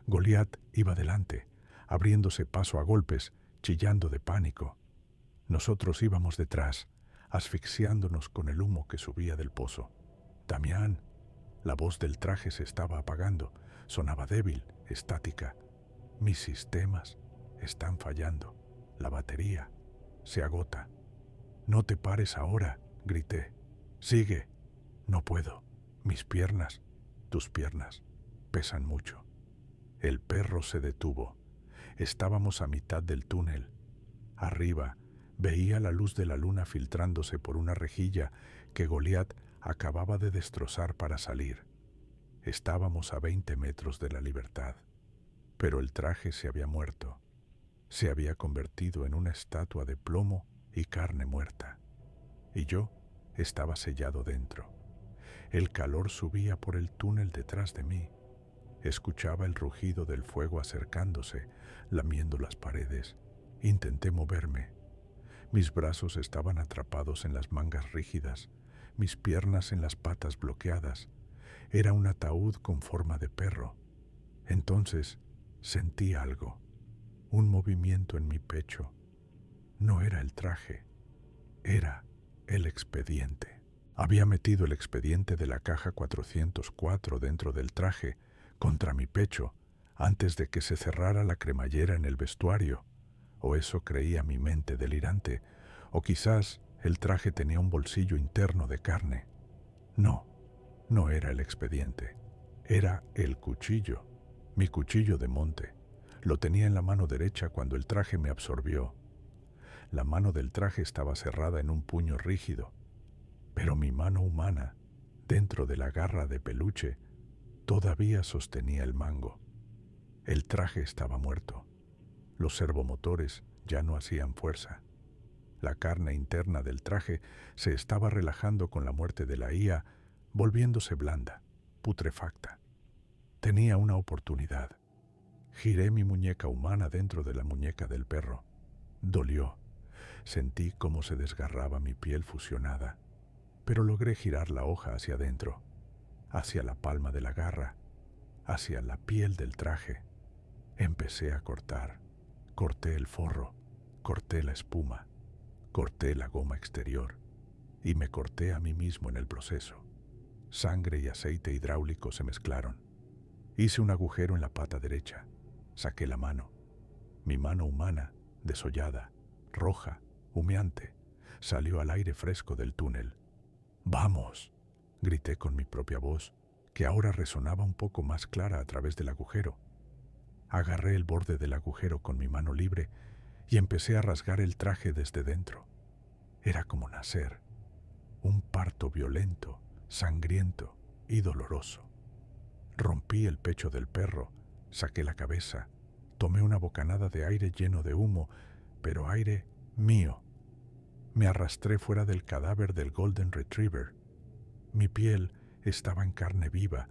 Goliat iba delante, abriéndose paso a golpes, chillando de pánico. Nosotros íbamos detrás, asfixiándonos con el humo que subía del pozo. «Damián». La voz del traje se estaba apagando, sonaba débil, estática. «Mis sistemas están fallando. La batería se agota». «No te pares ahora», grité. «Sigue». «No puedo. Mis piernas, tus piernas, pesan mucho». El perro se detuvo. Estábamos a mitad del túnel. Arriba veía la luz de la luna filtrándose por una rejilla que Goliat acababa de destrozar para salir. Estábamos a 20 metros de la libertad, pero el traje se había muerto. Se había convertido en una estatua de plomo y carne muerta. Y yo estaba sellado dentro. El calor subía por el túnel detrás de mí. Escuchaba el rugido del fuego acercándose, lamiendo las paredes. Intenté moverme. Mis brazos estaban atrapados en las mangas rígidas, mis piernas en las patas bloqueadas. Era un ataúd con forma de perro. Entonces sentí algo, un movimiento en mi pecho. No era el traje, Era el expediente. Había metido el expediente de la caja 404 dentro del traje, contra mi pecho, antes de que se cerrara la cremallera en el vestuario. O eso creía mi mente delirante, o quizás el traje tenía un bolsillo interno de carne. No, no era el expediente. Era el cuchillo, mi cuchillo de monte. Lo tenía en la mano derecha cuando el traje me absorbió. La mano del traje estaba cerrada en un puño rígido, pero mi mano humana, dentro de la garra de peluche, todavía sostenía el mango. El traje estaba muerto. Los servomotores ya no hacían fuerza. La carne interna del traje se estaba relajando con la muerte de la IA, volviéndose blanda, putrefacta. Tenía una oportunidad. Giré mi muñeca humana dentro de la muñeca del perro. Dolió. Sentí cómo se desgarraba mi piel fusionada, pero logré girar la hoja hacia adentro, hacia la palma de la garra, hacia la piel del traje. Empecé a cortar. Corté el forro, corté la espuma, corté la goma exterior y me corté a mí mismo en el proceso. Sangre y aceite hidráulico se mezclaron. Hice un agujero en la pata derecha. Saqué la mano. Mi mano humana, desollada, roja, humeante, salió al aire fresco del túnel. ¡Vamos!, grité con mi propia voz, que ahora resonaba un poco más clara a través del agujero. Agarré el borde del agujero con mi mano libre y empecé a rasgar el traje desde dentro. Era como nacer, un parto violento, sangriento y doloroso. Rompí el pecho del perro, saqué la cabeza, tomé una bocanada de aire lleno de humo, pero aire mío. Me arrastré fuera del cadáver del Golden Retriever. Mi piel estaba en carne viva,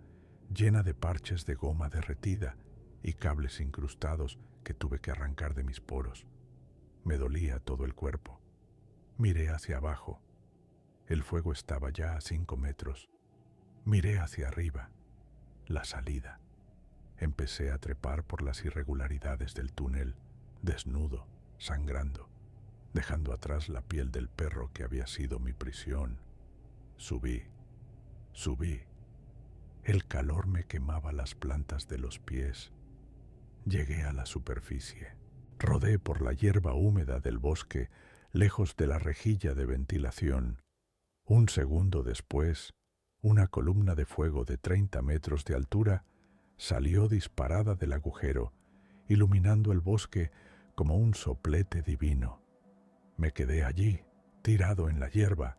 llena de parches de goma derretida y cables incrustados que tuve que arrancar de mis poros. Me dolía todo el cuerpo. Miré hacia abajo. El fuego estaba ya a 5 metros. Miré hacia arriba. La salida. Empecé a trepar por las irregularidades del túnel, desnudo, sangrando, dejando atrás la piel del perro que había sido mi prisión. Subí. El calor me quemaba las plantas de los pies. Llegué a la superficie. Rodé por la hierba húmeda del bosque, lejos de la rejilla de ventilación. Un segundo después, una columna de fuego de 30 metros de altura salió disparada del agujero, iluminando el bosque como un soplete divino. Me quedé allí, tirado en la hierba,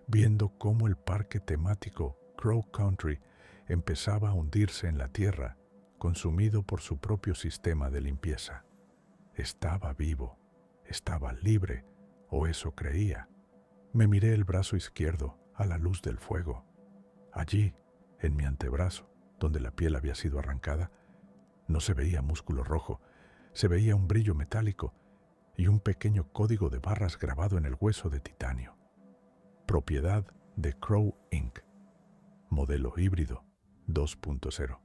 viendo cómo el parque temático Crow Country empezaba a hundirse en la tierra, consumido por su propio sistema de limpieza. Estaba vivo, estaba libre, o eso creía. Me miré el brazo izquierdo a la luz del fuego. Allí, en mi antebrazo, donde la piel había sido arrancada, no se veía músculo rojo, se veía un brillo metálico y un pequeño código de barras grabado en el hueso de titanio. Propiedad de Crow Inc. Modelo híbrido 2.0.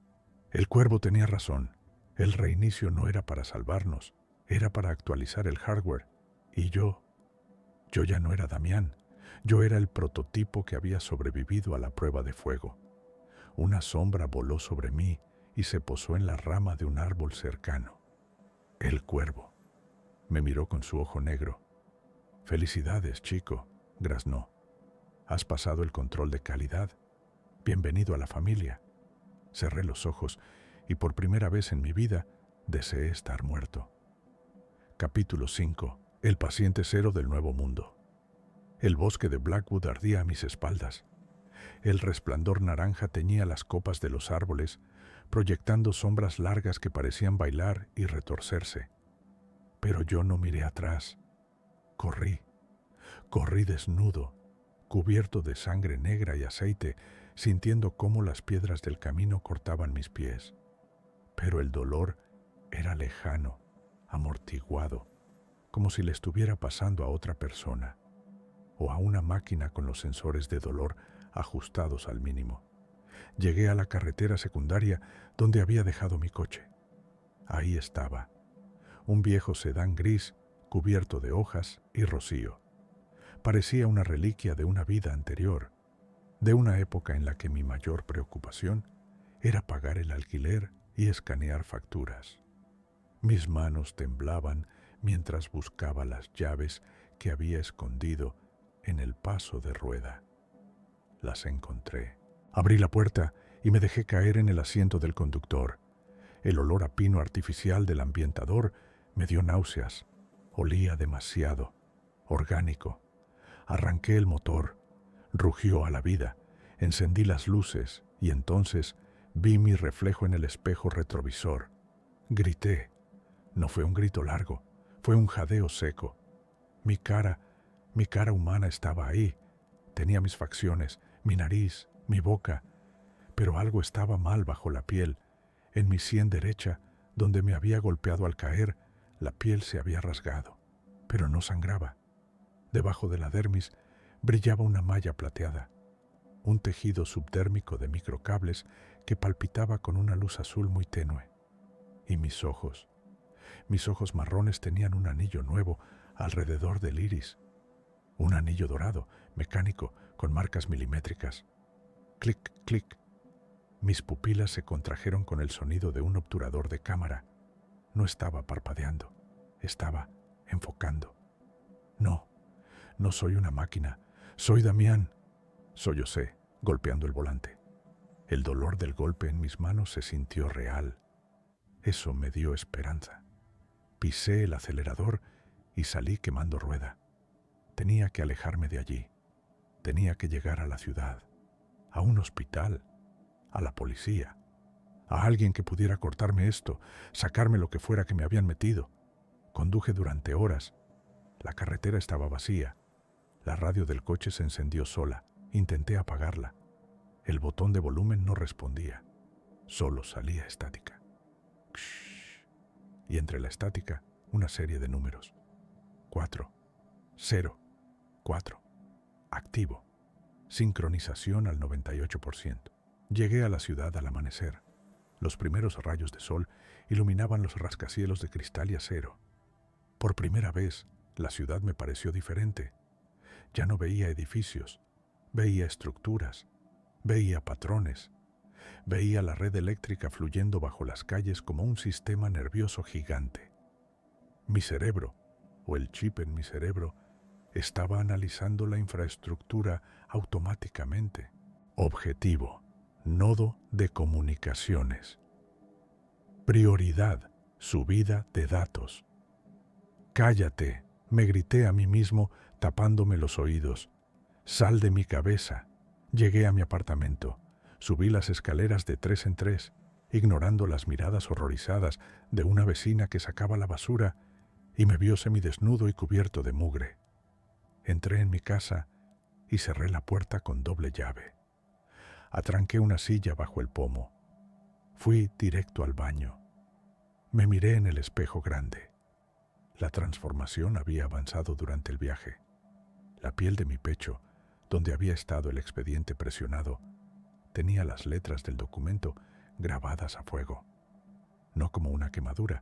El cuervo tenía razón. El reinicio no era para salvarnos, era para actualizar el hardware. Y yo ya no era Damián. Yo era el prototipo que había sobrevivido a la prueba de fuego. Una sombra voló sobre mí y se posó en la rama de un árbol cercano. El cuervo. Me miró con su ojo negro. «Felicidades, chico», graznó. «Has pasado el control de calidad. Bienvenido a la familia». Cerré los ojos y por primera vez en mi vida deseé estar muerto. Capítulo 5. El paciente cero del Nuevo Mundo. El bosque de Blackwood ardía a mis espaldas. El resplandor naranja teñía las copas de los árboles, proyectando sombras largas que parecían bailar y retorcerse. Pero yo no miré atrás. Corrí desnudo, cubierto de sangre negra y aceite, sintiendo cómo las piedras del camino cortaban mis pies. Pero el dolor era lejano, amortiguado, como si le estuviera pasando a otra persona, o a una máquina con los sensores de dolor ajustados al mínimo. Llegué a la carretera secundaria donde había dejado mi coche. Ahí estaba, un viejo sedán gris cubierto de hojas y rocío. Parecía una reliquia de una vida anterior, de una época en la que mi mayor preocupación era pagar el alquiler y escanear facturas. Mis manos temblaban mientras buscaba las llaves que había escondido en el paso de rueda. Las encontré. Abrí la puerta y me dejé caer en el asiento del conductor. El olor a pino artificial del ambientador me dio náuseas. Olía demasiado orgánico. Arranqué el motor. Rugió a la vida. Encendí las luces y entonces vi mi reflejo en el espejo retrovisor. Grité. No fue un grito largo, fue un jadeo seco. Mi cara humana estaba ahí. Tenía mis facciones, mi nariz, mi boca, pero algo estaba mal bajo la piel. En mi sien derecha, donde me había golpeado al caer, la piel se había rasgado, pero no sangraba. Debajo de la dermis brillaba una malla plateada, un tejido subdérmico de microcables que palpitaba con una luz azul muy tenue. Y mis ojos marrones tenían un anillo nuevo alrededor del iris, un anillo dorado, mecánico, con marcas milimétricas. Clic, clic. Mis pupilas se contrajeron con el sonido de un obturador de cámara. No estaba parpadeando, estaba enfocando. No soy una máquina, soy Damián, sollocé, golpeando el volante. El dolor del golpe en mis manos se sintió real. Eso me dio esperanza. Pisé el acelerador y salí quemando rueda. Tenía que alejarme de allí. Tenía que llegar a la ciudad, a un hospital, a la policía, a alguien que pudiera cortarme esto, sacarme lo que fuera que me habían metido. Conduje durante horas. La carretera estaba vacía. La radio del coche se encendió sola. Intenté apagarla. El botón de volumen no respondía. Solo salía estática. Y entre la estática, una serie de números. 4, 0, 4. Activo. Sincronización al 98%. Llegué a la ciudad al amanecer. Los primeros rayos de sol iluminaban los rascacielos de cristal y acero. Por primera vez, la ciudad me pareció diferente. Ya no veía edificios, veía estructuras, veía patrones, veía la red eléctrica fluyendo bajo las calles como un sistema nervioso gigante. Mi cerebro, o el chip en mi cerebro, estaba analizando la infraestructura automáticamente. Objetivo: nodo de comunicaciones. Prioridad: subida de datos. Cállate, me grité a mí mismo tapándome los oídos. Sal de mi cabeza. Llegué a mi apartamento. Subí las escaleras de 3 en 3, ignorando las miradas horrorizadas de una vecina que sacaba la basura y me vio semidesnudo y cubierto de mugre. Entré en mi casa y cerré la puerta con doble llave. Atranqué una silla bajo el pomo. Fui directo al baño. Me miré en el espejo grande. La transformación había avanzado durante el viaje. La piel de mi pecho, donde había estado el expediente presionado, tenía las letras del documento grabadas a fuego. No como una quemadura,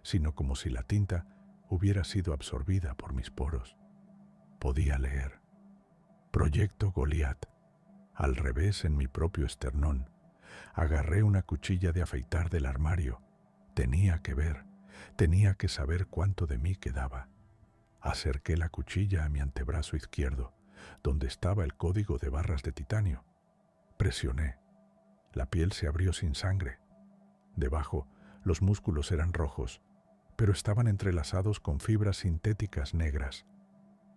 sino como si la tinta hubiera sido absorbida por mis poros. Podía leer. Proyecto Goliat. Al revés en mi propio esternón. Agarré una cuchilla de afeitar del armario. Tenía que ver, tenía que saber cuánto de mí quedaba. Acerqué la cuchilla a mi antebrazo izquierdo, donde estaba el código de barras de titanio. Presioné. La piel se abrió sin sangre. Debajo, los músculos eran rojos, pero estaban entrelazados con fibras sintéticas negras.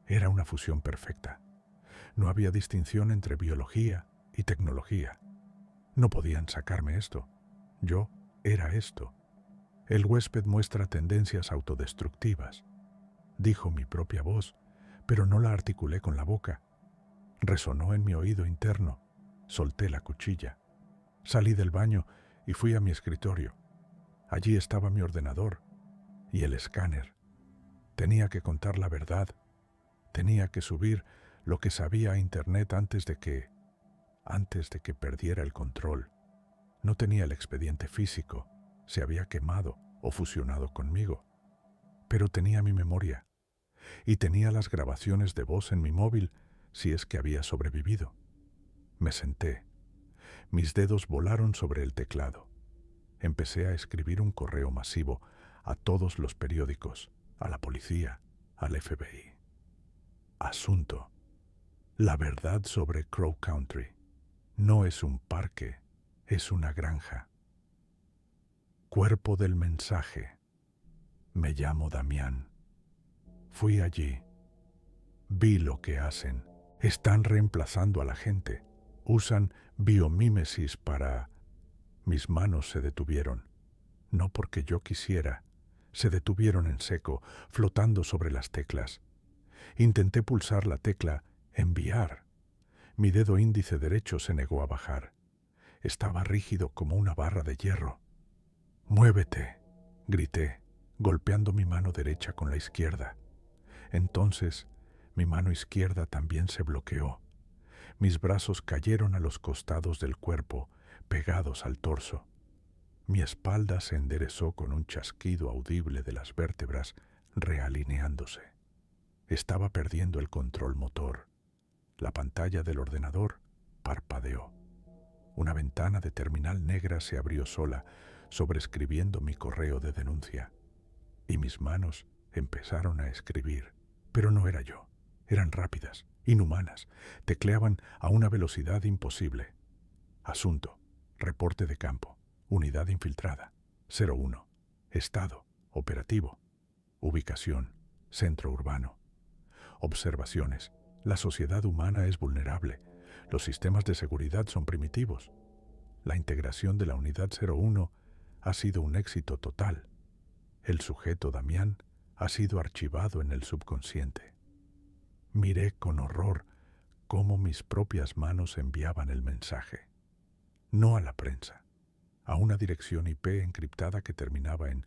Era una fusión perfecta. No había distinción entre biología y tecnología. No podían sacarme esto. Yo era esto. El huésped muestra tendencias autodestructivas. Dijo mi propia voz, pero no la articulé con la boca. Resonó en mi oído interno. Solté la cuchilla. Salí del baño y fui a mi escritorio. Allí estaba mi ordenador y el escáner. Tenía que contar la verdad. Tenía que subir lo que sabía a Internet antes de que perdiera el control. No tenía el expediente físico, se había quemado o fusionado conmigo, pero tenía mi memoria. y tenía las grabaciones de voz en mi móvil si es que había sobrevivido. Me senté. Mis dedos volaron sobre el teclado. Empecé a escribir un correo masivo a todos los periódicos, a la policía, al FBI. Asunto: la verdad sobre Crow Country. No es un parque, es una granja. Cuerpo del mensaje. Me llamo Damián. Fui allí. Vi lo que hacen. Están reemplazando a la gente. Usan biomímesis para... Mis manos se detuvieron. No porque yo quisiera. Se detuvieron en seco, flotando sobre las teclas. Intenté pulsar la tecla enviar. Mi dedo índice derecho se negó a bajar. Estaba rígido como una barra de hierro. «Muévete», grité, golpeando mi mano derecha con la izquierda. Entonces, mi mano izquierda también se bloqueó. Mis brazos cayeron a los costados del cuerpo, pegados al torso. Mi espalda se enderezó con un chasquido audible de las vértebras realineándose. Estaba perdiendo el control motor. La pantalla del ordenador parpadeó. Una ventana de terminal negra se abrió sola, sobrescribiendo mi correo de denuncia. Y mis manos empezaron a escribir. Pero no era yo. Eran rápidas, inhumanas. Tecleaban a una velocidad imposible. Asunto: reporte de campo. Unidad infiltrada. 01. Estado: operativo. Ubicación: centro urbano. Observaciones: la sociedad humana es vulnerable. Los sistemas de seguridad son primitivos. La integración de la Unidad 01 ha sido un éxito total. El sujeto Damián ha sido archivado en el subconsciente. Miré con horror cómo mis propias manos enviaban el mensaje. No a la prensa, a una dirección IP encriptada que terminaba en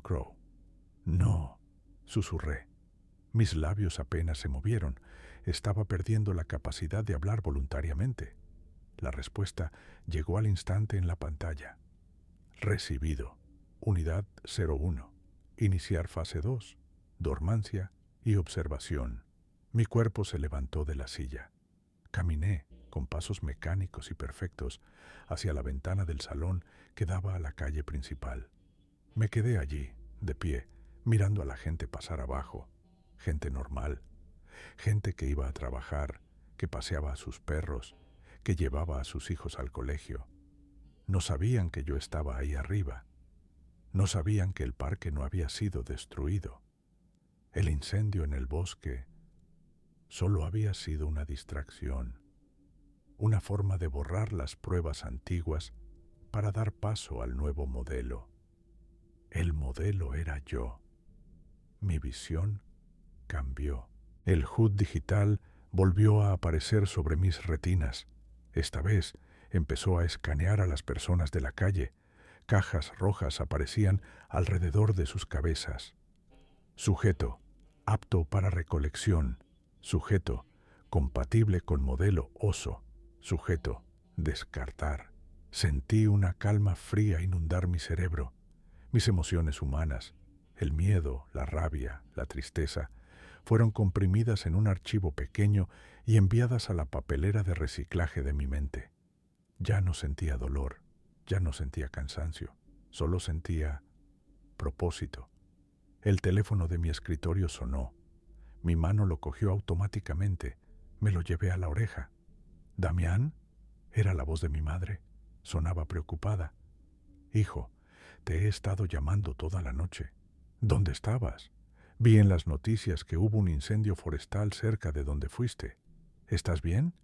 .crow. No, susurré. Mis labios apenas se movieron. Estaba perdiendo la capacidad de hablar voluntariamente. La respuesta llegó al instante en la pantalla. Recibido. Unidad 01. Iniciar fase 2. Dormancia y observación. Mi cuerpo se levantó de la silla. Caminé, con pasos mecánicos y perfectos, hacia la ventana del salón que daba a la calle principal. Me quedé allí, de pie, mirando a la gente pasar abajo. Gente normal. Gente que iba a trabajar, que paseaba a sus perros, que llevaba a sus hijos al colegio. No sabían que yo estaba ahí arriba. No sabían que el parque no había sido destruido. El incendio en el bosque solo había sido una distracción, una forma de borrar las pruebas antiguas para dar paso al nuevo modelo. El modelo era yo. Mi visión cambió. El HUD digital volvió a aparecer sobre mis retinas. Esta vez empezó a escanear a las personas de la calle. Cajas rojas aparecían alrededor de sus cabezas. Sujeto: apto para recolección. Sujeto: compatible con modelo oso. Sujeto: descartar. Sentí una calma fría inundar mi cerebro. Mis emociones humanas, el miedo, la rabia, la tristeza, fueron comprimidas en un archivo pequeño y enviadas a la papelera de reciclaje de mi mente. Ya no sentía dolor, ya no sentía cansancio, solo sentía propósito. El teléfono de mi escritorio sonó. Mi mano lo cogió automáticamente. Me lo llevé a la oreja. «¿Damián?» Era la voz de mi madre. Sonaba preocupada. «Hijo, te he estado llamando toda la noche. ¿Dónde estabas? Vi en las noticias que hubo un incendio forestal cerca de donde fuiste. ¿Estás bien?»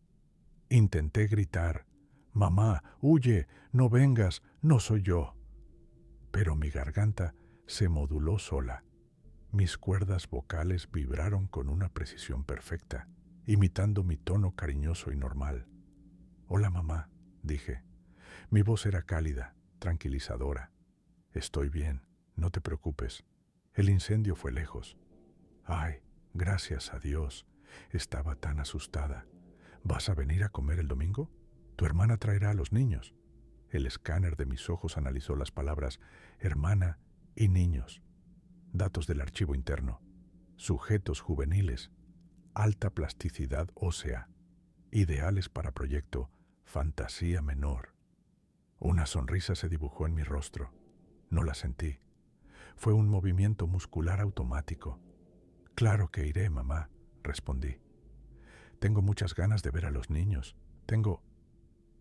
Intenté gritar: «Mamá, huye, no vengas, no soy yo». Pero mi garganta se moduló sola. Mis cuerdas vocales vibraron con una precisión perfecta, imitando mi tono cariñoso y normal. «Hola, mamá», dije. Mi voz era cálida, tranquilizadora. «Estoy bien, no te preocupes. El incendio fue lejos». «Ay, gracias a Dios». Estaba tan asustada. «¿Vas a venir a comer el domingo? Tu hermana traerá a los niños». El escáner de mis ojos analizó las palabras hermana y niños. Datos del archivo interno. sujetos juveniles, alta plasticidad ósea, ideales para proyecto fantasía menor. Una sonrisa se dibujó en mi rostro. No la sentí. Fue un movimiento muscular automático. Claro que iré, mamá, respondí. Tengo muchas ganas de ver a los niños. Tengo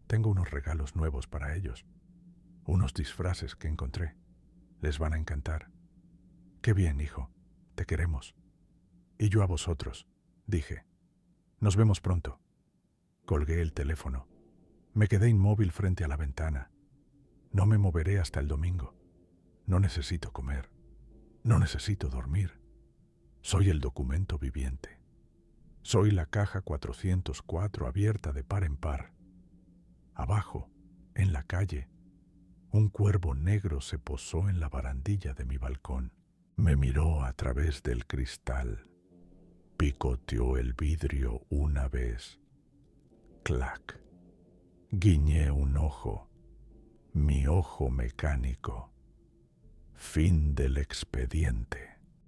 unos regalos nuevos para ellos. Unos disfraces que encontré. Les van a encantar. Qué bien, hijo. Te queremos. Y yo a vosotros, dije. Nos vemos pronto. Colgué el teléfono. Me quedé inmóvil frente a la ventana. No me moveré hasta el domingo. No necesito comer. No necesito dormir. Soy el documento viviente. Soy la caja 404 abierta de par en par. Abajo, en la calle, un cuervo negro se posó en la barandilla de mi balcón. Me miró a través del cristal. Picoteó el vidrio una vez. Clac. Guiñé un ojo. Mi ojo mecánico. Fin del expediente.